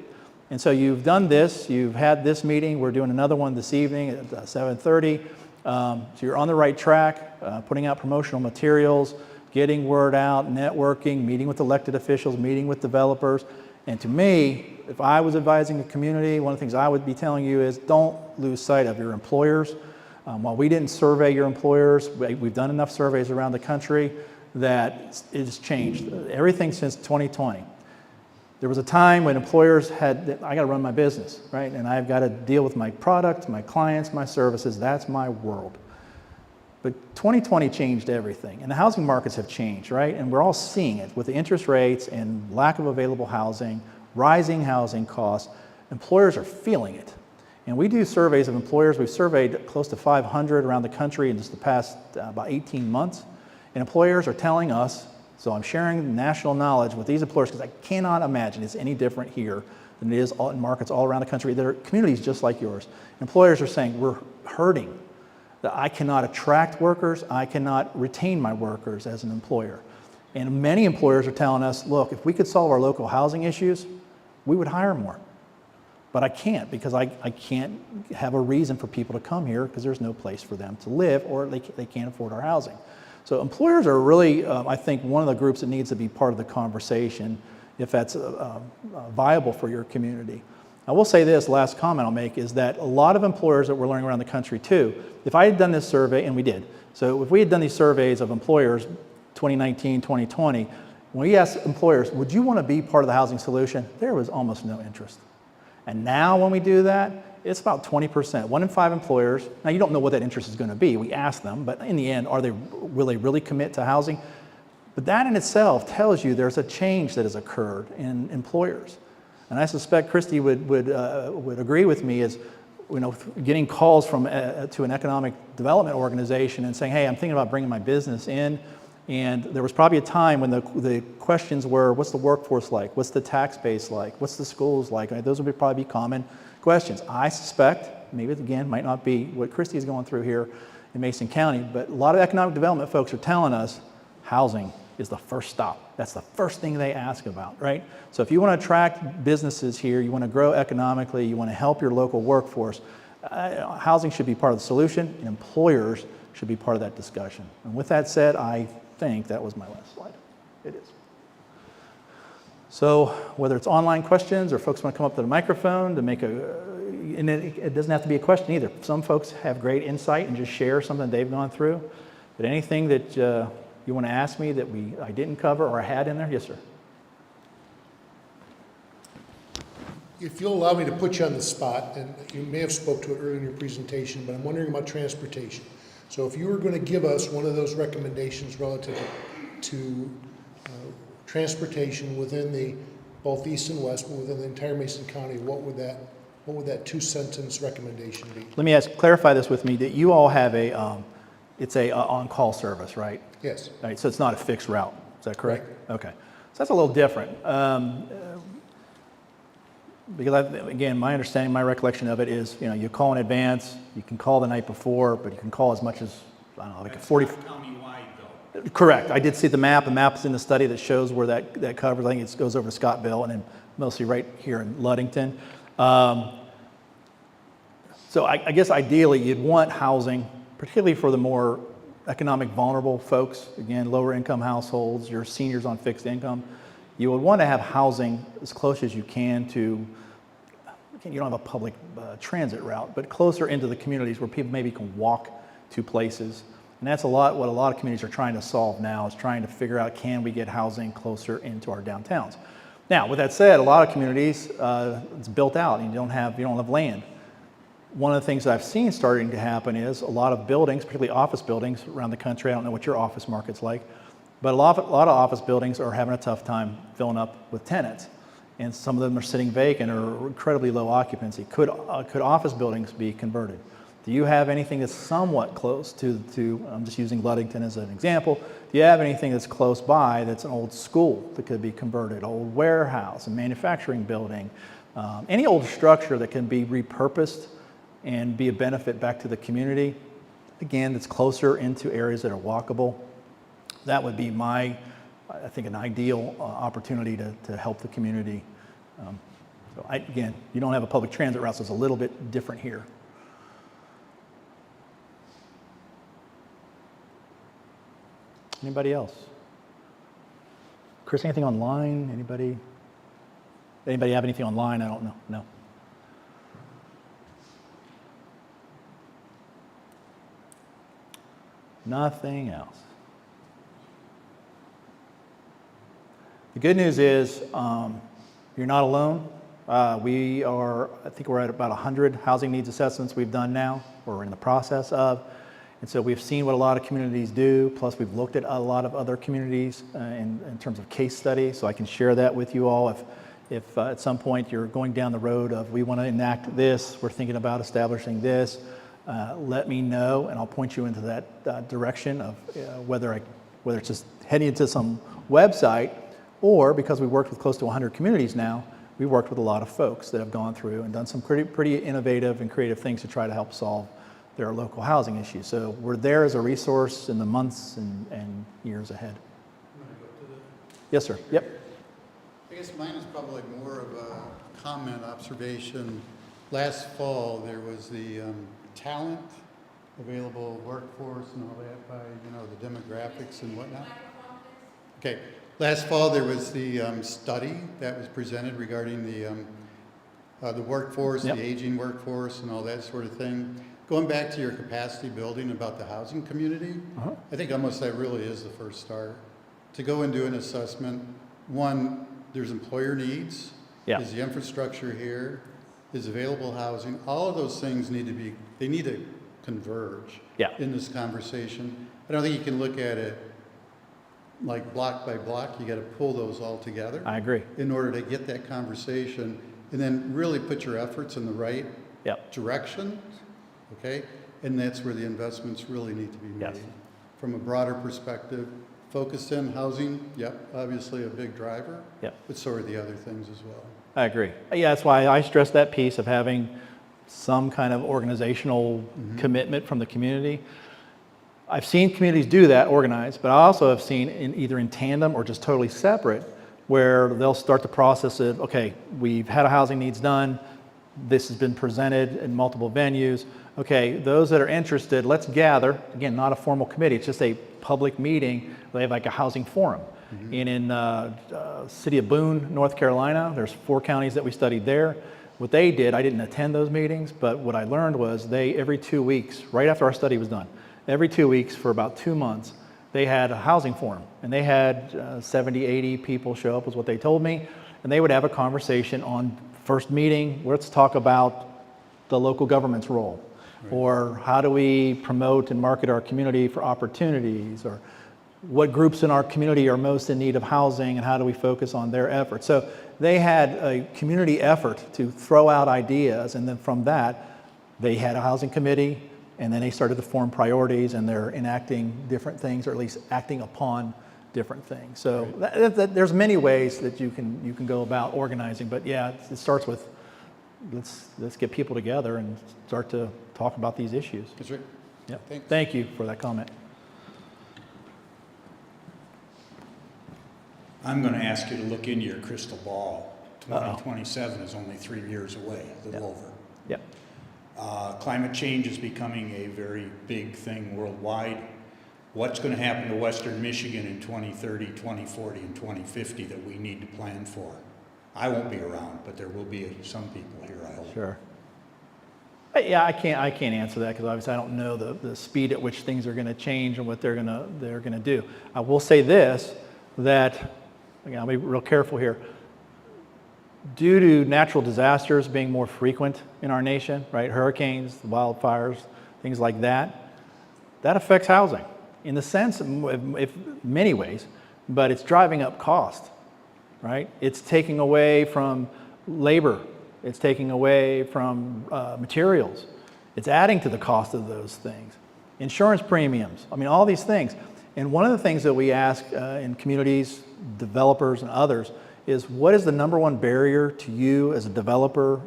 And so you've done this, you've had this meeting, we're doing another one this evening at 7:30. So you're on the right track, putting out promotional materials, getting word out, networking, meeting with elected officials, meeting with developers. And to me, if I was advising the community, one of the things I would be telling you is don't lose sight of your employers. While we didn't survey your employers, we've done enough surveys around the country that it's changed. Everything since 2020. There was a time when employers had, I got to run my business, right? And I've got to deal with my product, my clients, my services. That's my world. But 2020 changed everything, and the housing markets have changed, right? And we're all seeing it with the interest rates and lack of available housing, rising housing costs. Employers are feeling it. And we do surveys of employers. We've surveyed close to 500 around the country in just the past about 18 months. And employers are telling us, so I'm sharing national knowledge with these employers because I cannot imagine it's any different here than it is in markets all around the country. There are communities just like yours. Employers are saying, we're hurting, that I cannot attract workers, I cannot retain my workers as an employer. And many employers are telling us, look, if we could solve our local housing issues, we would hire more. But I can't because I can't have a reason for people to come here because there's no place for them to live or they can't afford our housing. So employers are really, I think, one of the groups that needs to be part of the conversation if that's viable for your community. I will say this, last comment I'll make, is that a lot of employers that we're learning around the country too, if I had done this survey, and we did, so if we had done these surveys of employers 2019, 2020, when we asked employers, would you want to be part of the housing solution? There was almost no interest. And now when we do that, it's about 20%. 1 in 5 employers, now you don't know what that interest is going to be. We ask them, but in the end, will they really commit to housing? But that in itself tells you there's a change that has occurred in employers. And I suspect Christy would agree with me is, getting calls from to an economic development organization and saying, hey, I'm thinking about bringing my business in. And there was probably a time when the questions were, what's the workforce like? What's the tax base like? What's the schools like? Those would probably be common questions. I suspect, maybe again, might not be what Christy is going through here in Mason County, but a lot of economic development folks are telling us housing is the first stop. That's the first thing they ask about, right? So if you want to attract businesses here, you want to grow economically, you want to help your local workforce, housing should be part of the solution, and employers should be part of that discussion. And with that said, I think that was my last slide. It is. So whether it's online questions or folks want to come up to the microphone to make and it doesn't have to be a question either. Some folks have great insight and just share something they've gone through. But anything that you want to ask me that I didn't cover or I had in there? Yes, sir. If you'll allow me to put you on the spot, and you may have spoke to it earlier in your presentation, but I'm wondering about transportation. So if you were going to give us one of those recommendations relative to transportation within both east and west, but within the entire Mason County, what would that 2-sentence recommendation be? Let me clarify this with me, that you all have it's a on-call service, right? Yes. All right, so it's not a fixed route. Is that correct? Right. Okay. So that's a little different. Because again, my understanding, my recollection of it is, you call in advance, you can call the night before, but you can call as much as, I don't know, like a 40. Countywide though. Correct. I did see the map. The map's in the study that shows where that covers. I think it goes over to Scottville and then mostly right here in Ludington. So I guess ideally you'd want housing, particularly for the more economic vulnerable folks, again, lower income households, your seniors on fixed income. You would want to have housing as close as you can to, you don't have a public transit route, but closer into the communities where people maybe can walk to places. And that's what a lot of communities are trying to solve now, is trying to figure out, can we get housing closer into our downtowns? Now, with that said, a lot of communities, it's built out and you don't have land. One of the things that I've seen starting to happen is a lot of buildings, particularly office buildings around the country, I don't know what your office market's like, but a lot of office buildings are having a tough time filling up with tenants. And some of them are sitting vacant or incredibly low occupancy. Could office buildings be converted? Do you have anything that's somewhat close to, I'm just using Ludington as an example, do you have anything that's close by that's an old school that could be converted, old warehouse, a manufacturing building, any old structure that can be repurposed and be a benefit back to the community? again, that's closer into areas that are walkable. That would be I think, an ideal opportunity to help the community. Again, you don't have a public transit route, so it's a little bit different here. Anybody else? Chris, anything online? Anybody have anything online? I don't know. No. Nothing else. The good news is you're not alone. I think we're at about 100 housing needs assessments we've done now, or we're in the process of. And so we've seen what a lot of communities do, plus we've looked at a lot of other communities in terms of case studies, so I can share that with you all. If at some point you're going down the road of we want to enact this, we're thinking about establishing this, let me know and I'll point you into that direction of whether it's just heading into some website, or because we worked with close to 100 communities now, we worked with a lot of folks that have gone through and done some pretty innovative and creative things to try to help solve their local housing issues. So we're there as a resource in the months and years ahead. Yes, sir. Yep. I guess mine is probably more of a comment, observation. Last fall, there was the talent, available workforce and all that by, the demographics and whatnot. Okay. Last fall, there was the study that was presented regarding the workforce, Yep. the aging workforce and all that sort of thing. Going back to your capacity building about the housing community, I think almost that really is the first start. To go and do an assessment, one, there's employer needs, Yeah. is the infrastructure here, is available housing, all of those things need to converge Yeah. in this conversation. I don't think you can look at it like block by block, you got to pull those all together. I agree. In order to get that conversation and then really put your efforts in the right Yep. direction, okay? And that's where the investments really need to be made. Yes. From a broader perspective, focused in housing, yep, obviously a big driver, Yep. but so are the other things as well. I agree. Yeah, that's why I stress that piece of having some kind of organizational commitment from the community. I've seen communities do that, organize, but I also have seen either in tandem or just totally separate, where they'll start the process of, okay, we've had a housing needs done, this has been presented in multiple venues. Okay, those that are interested, let's gather. Again, not a formal committee, it's just a public meeting. They have like a housing forum. And in city of Boone, North Carolina, there's 4 counties that we studied there. What they did, I didn't attend those meetings, but what I learned was every 2 weeks, right after our study was done, every 2 weeks for about 2 months, they had a housing forum. And they had 70, 80 people show up, was what they told me. And they would have a conversation on first meeting, let's talk about the local government's role. Right. Or how do we promote and market our community for opportunities, or what groups in our community are most in need of housing and how do we focus on their efforts. So they had a community effort to throw out ideas, and then from that, they had a housing committee, and then they started to form priorities, and they're enacting different things, or at least acting upon different things. So there's many ways that you can go about organizing, but yeah, it starts with let's get people together and start to talk about these issues. That's right. Yeah. Thanks. Thank you for that comment. I'm going to ask you to look into your crystal ball. 2027 is only 3 years away, a little over. Yep. Climate change is becoming a very big thing worldwide. What's going to happen to Western Michigan in 2030, 2040, and 2050 that we need to plan for? I won't be around, but there will be some people here, I hope. Sure. Yeah, I can't answer that because obviously I don't know the speed at which things are going to change and what they're going to do. I will say this, that again, I'll be real careful here. Due to natural disasters being more frequent in our nation, right? Hurricanes, wildfires, things like that, that affects housing in the sense of many ways, but it's driving up cost, right? It's taking away from labor. It's taking away from materials. It's adding to the cost of those things. Insurance premiums, I mean, all these things. And one of the things that we ask in communities, developers and others, is what is the number one barrier to you as a developer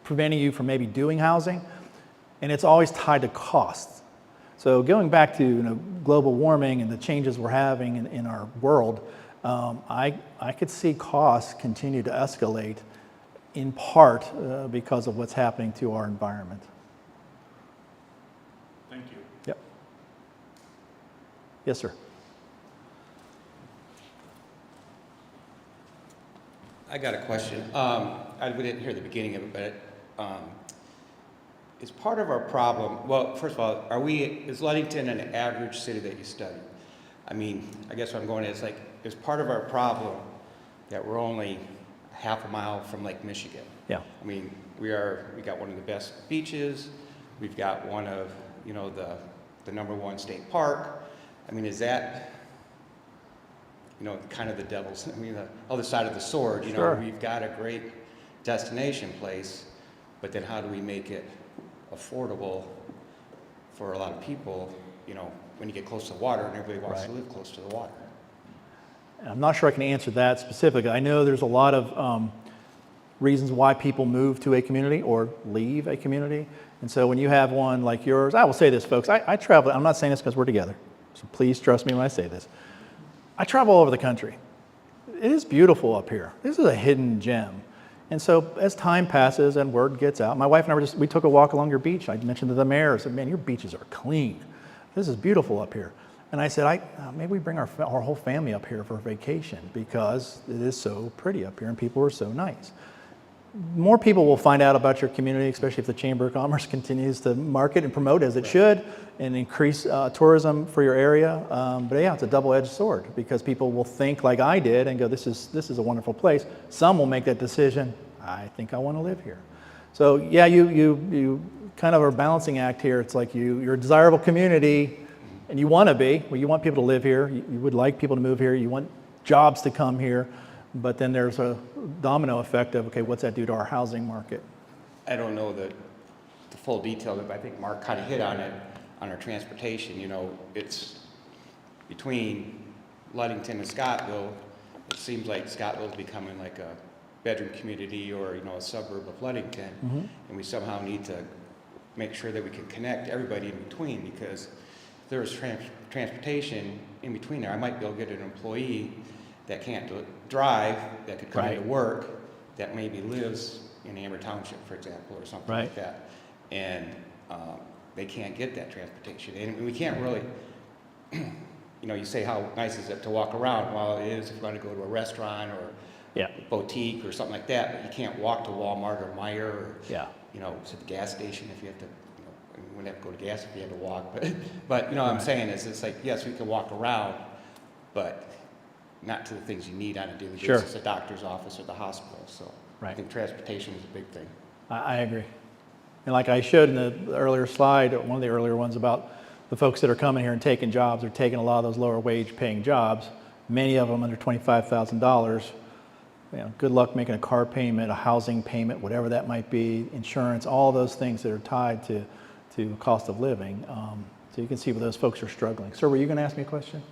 preventing you from maybe doing housing? and it's always tied to costs. So going back to global warming and the changes we're having in our world, I could see costs continue to escalate in part because of what's happening to our environment. Thank you. Yep. Yes, sir. I got a question. We didn't hear the beginning of it, but is part of our problem, well, first of all, is Ludington an average city that you study? I mean, I guess what I'm going is is part of our problem that we're only half a mile from Lake Michigan? Yeah. I mean, we got one of the best beaches. We've got one of, the #1 state park. I mean, is that, kind of the devil's, the other side of the sword? Sure. We've got a great destination place, but then how do we make it affordable for a lot of people, when you get close to the water and everybody wants to live close to the water? I'm not sure I can answer that specifically. I know there's a lot of reasons why people move to a community or leave a community. And so when you have one like yours, I will say this, folks, I travel, I'm not saying this because we're together, so please trust me when I say this. I travel all over the country. It is beautiful up here. This is a hidden gem. And so as time passes and word gets out, my wife and I we took a walk along your beach. I mentioned to the mayor, I said, man, your beaches are clean. This is beautiful up here. And I said, maybe we bring our whole family up here for a vacation because it is so pretty up here and people are so nice. More people will find out about your community, especially if the Chamber of Commerce continues to market and promote as it should and increase tourism for your area. But yeah, it's a double-edged sword because people will think like I did and go, this is a wonderful place. Some will make that decision, I think I want to live here. So yeah, you kind of are a balancing act here. It's like you're a desirable community and you want to be. Well, you want people to live here. You would like people to move here. You want jobs to come here. But then there's a domino effect of, okay, what's that do to our housing market? I don't know the full detail, but I think Mark kind of hit on it on our transportation. It's between Ludington and Scottville. It seems like Scottville's becoming like a bedroom community or, a suburb of Ludington. Mm-hmm. And we somehow need to make sure that we can connect everybody in between, because if there's transportation in between there, I might be able to get an employee that can't drive, that could come into work, that maybe lives in Amber Township, for example, or something like that. And they can't get that transportation. And we can't really, you say how nice is it to walk around? Well, it is if you want to go to a restaurant or a boutique or something like that, but you can't walk to Walmart or Meijer or, to the gas station if you have to, you wouldn't have to go to gas if you had to walk. But what I'm saying is, it's like, yes, we can walk around, but not to the things you need on a daily basis, the doctor's office or the hospital. So I think transportation is a big thing. I agree. And like I showed in the earlier slide, one of the earlier ones about the folks that are coming here and taking jobs, they're taking a lot of those lower wage paying jobs, many of them under $25,000. Good luck making a car payment, a housing payment, whatever that might be, insurance, all those things that are tied to cost of living. So you can see where those folks are struggling. Sir, were you going to ask me a question?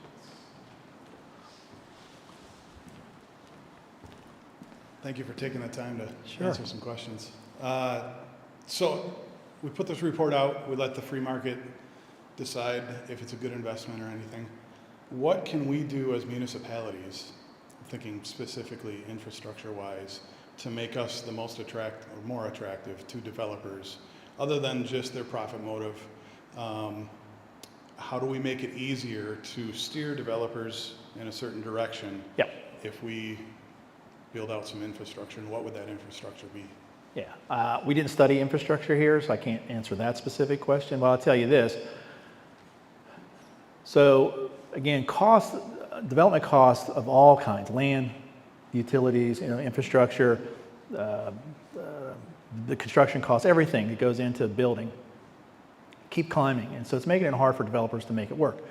Thank you for taking the time to answer some questions. So we put this report out. We let the free market decide if it's a good investment or anything. What can we do as municipalities, thinking specifically infrastructure-wise, to make us the most attractive or more attractive to developers, other than just their profit motive? How do we make it easier to steer developers in a certain direction if we build out some infrastructure, and what would that infrastructure be? We didn't study infrastructure here, so I can't answer that specific question, but I'll tell you this. So again, development costs of all kinds, land, utilities, infrastructure, the construction costs, everything that goes into building, keep climbing. And so it's making it hard for developers to make it work,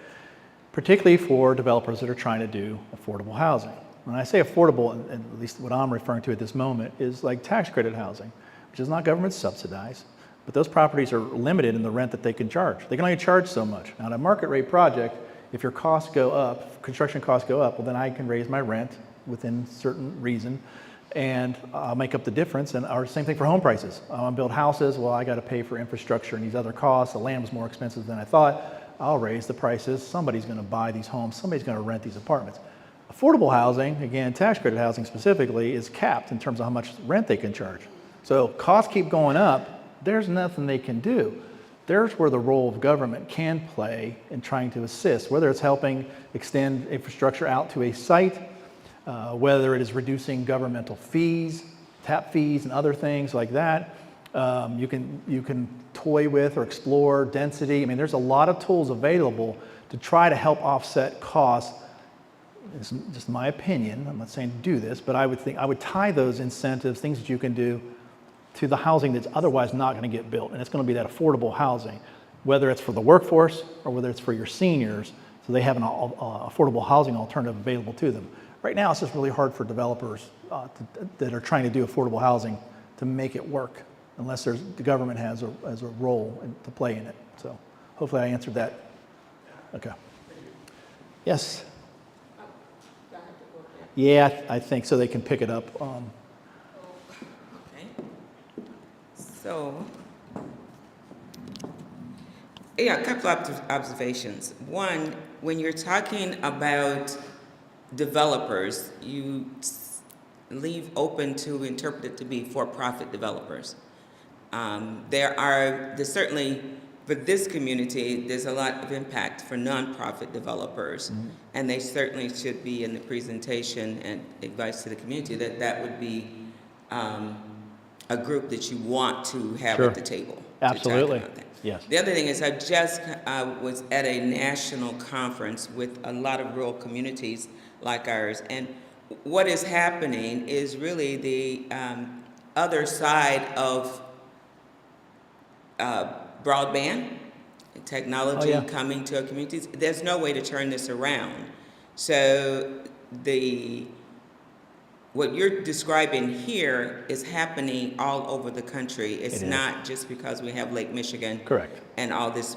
particularly for developers that are trying to do affordable housing. When I say affordable, and at least what I'm referring to at this moment, is like tax credit housing, which is not government subsidized, but those properties are limited in the rent that they can charge. They can only charge so much. Now, in a market rate project, if your costs go up, construction costs go up, well, then I can raise my rent within certain reason and I'll make up the difference. And or same thing for home prices. I want to build houses. Well, I got to pay for infrastructure and these other costs. The land was more expensive than I thought. I'll raise the prices. Somebody's going to buy these homes. Somebody's going to rent these apartments. Affordable housing, again, tax credit housing specifically, is capped in terms of how much rent they can charge. So costs keep going up. There's nothing they can do. There's where the role of government can play in trying to assist, whether it's helping extend infrastructure out to a site, whether it is reducing governmental fees, tap fees, and other things like that. You can toy with or explore density. I mean, there's a lot of tools available to try to help offset costs. It's just my opinion. I'm not saying to do this, but I would tie those incentives, things that you can do, to the housing that's otherwise not going to get built. And it's going to be that affordable housing, whether it's for the workforce or whether it's for your seniors, so they have an affordable housing alternative available to them. Right now, it's just really hard for developers that are trying to do affordable housing to make it work, unless the government has a role to play in it. So hopefully I answered that. Okay. Yes? Yeah, I think so. They can pick it up. Okay. So, yeah, a couple of observations. One, when you're talking about developers, you leave open to interpret it to be for-profit developers. There's certainly, for this community, there's a lot of impact for nonprofit developers, and they certainly should be in the presentation and advice to the community that would be a group that you want to have Sure. at the table. Absolutely. To talk about that. Yes. The other thing is I just was at a national conference with a lot of rural communities like ours, and what is happening is really the other side of broadband technology coming to our communities. There's no way to turn this around. So what you're describing here is happening all over the country. It's not just because we have Lake Michigan. Correct. And all this,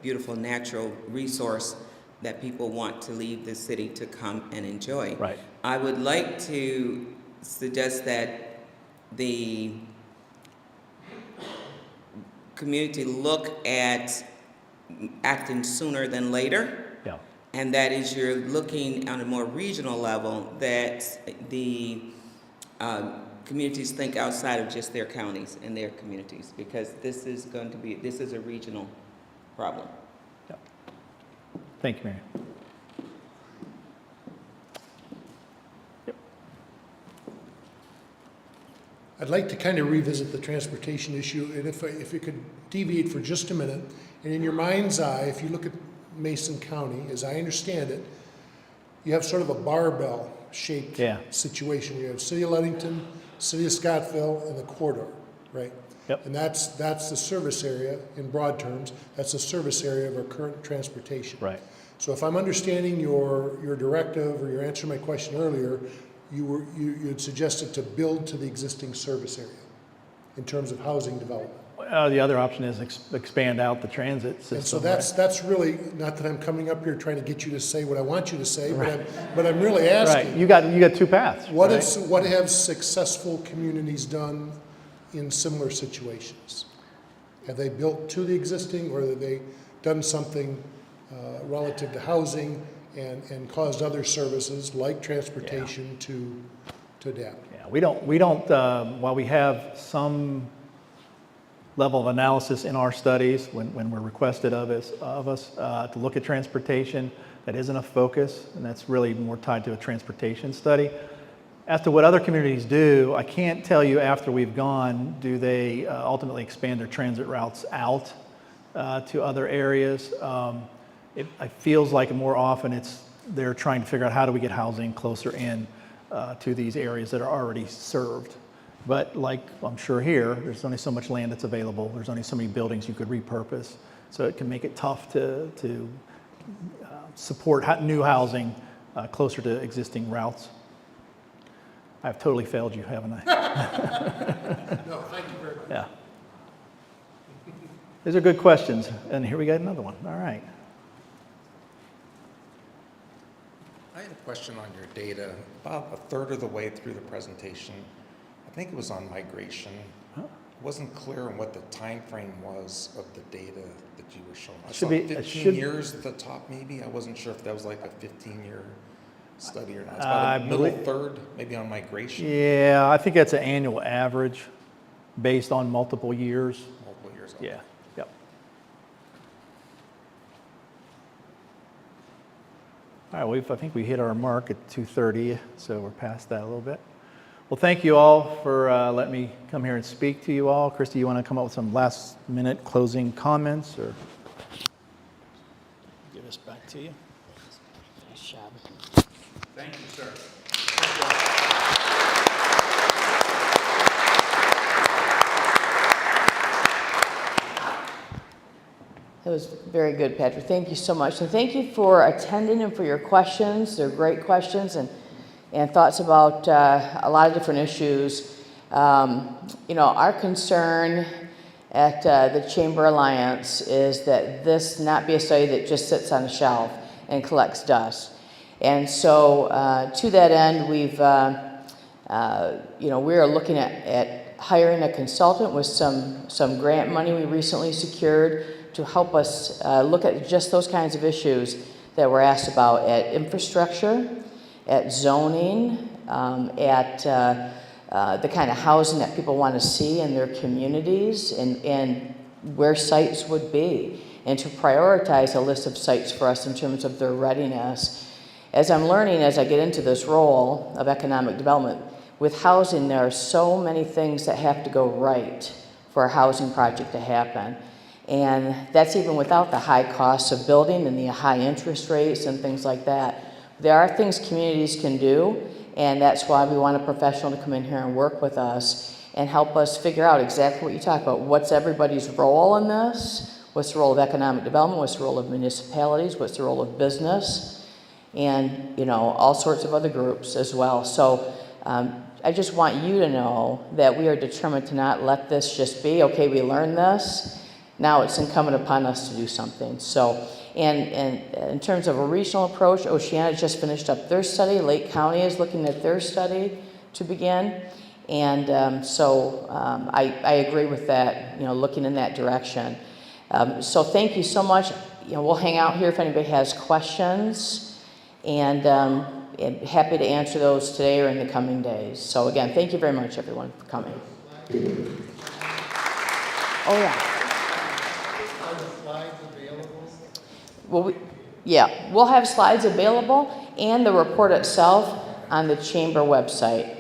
beautiful natural resource that people want to leave the city to come and enjoy. Right. I would like to suggest that the community look at acting sooner than later. Yeah. And that is you're looking on a more regional level that the communities think outside of just their counties and their communities, because this is a regional problem. Yeah. Thank you, Mary. Yep. I'd like to kind of revisit the transportation issue, and if you could deviate for just a minute, and in your mind's eye, if you look at Mason County, as I understand it, you have sort of a barbell-shaped situation. You have City of Ludington, City of Scottsville, and the corridor, right? Yep. And that's the service area, in broad terms, that's the service area of our current transportation. Right. So if I'm understanding your directive, or your answer to my question earlier, you had suggested to build to the existing service area in terms of housing development. The other option is expand out the transit system. And so that's really, not that I'm coming up here trying to get you to say what I want you to say, but I'm really asking. Right. You got two paths. What have successful communities done in similar situations? Have they built to the existing, or have they done something relative to housing and caused other services like transportation to adapt? Yeah, we don't. While we have some level of analysis in our studies when we're requested of us to look at transportation, that isn't a focus, and that's really more tied to a transportation study. As to what other communities do, I can't tell you after we've gone, do they ultimately expand their transit routes out to other areas. It feels like more often they're trying to figure out how do we get housing closer in to these areas that are already served. But like I'm sure here, there's only so much land that's available. There's only so many buildings you could repurpose. So it can make it tough to support new housing closer to existing routes. I've totally failed you, haven't I? No, thank you very much. Yeah. These are good questions. And here we got another one. All right. I had a question on your data. About a third of the way through the presentation, I think it was on migration. It wasn't clear on what the time frame was of the data that you were showing. I Should saw be- 15 years at the top, maybe. I wasn't sure if that was like a 15-year study or not. It's about a I middle believe- third, maybe on migration, Yeah, I think that's an annual average based on multiple years. multiple years. Yeah, yep. All right, I think we hit our mark at 2:30, so we're past that a little bit. Well, thank you all for letting me come here and speak to you all. Christy, you want to come up with some last-minute closing comments, or give this back to you? Nice job. Thank you, sir. That was very good, Patrick. Thank you so much. And thank you for attending and for your questions. They're great questions and thoughts about a lot of different issues. Our concern at the Chamber Alliance is that this not be a study that just sits on a shelf and collects dust. And so to that end, we are looking at hiring a consultant with some grant money we recently secured to help us look at just those kinds of issues that were asked about at infrastructure, at zoning, at the kind of housing that people want to see in their communities and where sites would be, and to prioritize a list of sites for us in terms of their readiness. As I'm learning as I get into this role of economic development, with housing there are so many things that have to go right for a housing project to happen. And that's even without the high costs of building and the high interest rates and things like that. There are things communities can do, and that's why we want a professional to come in here and work with us and help us figure out exactly what you talk about. What's everybody's role in this? What's the role of economic development? What's the role of municipalities? What's the role of business? And, all sorts of other groups as well. So I just want you to know that we are determined to not let this just be, okay, we learned this. Now it's incumbent upon us to do something. So, and in terms of a regional approach, Oceana just finished up their study. Lake County is looking at their study to begin. And so I agree with that, looking in that direction. So thank you so much. We'll hang out here if anybody has questions. And happy to answer those today or in the coming days. So again, thank you very much, everyone, for coming. Oh, yeah. Are the slides available? Well, we'll have slides available and the report itself on the Chamber website.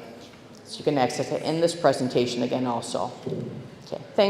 So you can access it in this presentation again also. Okay, thanks.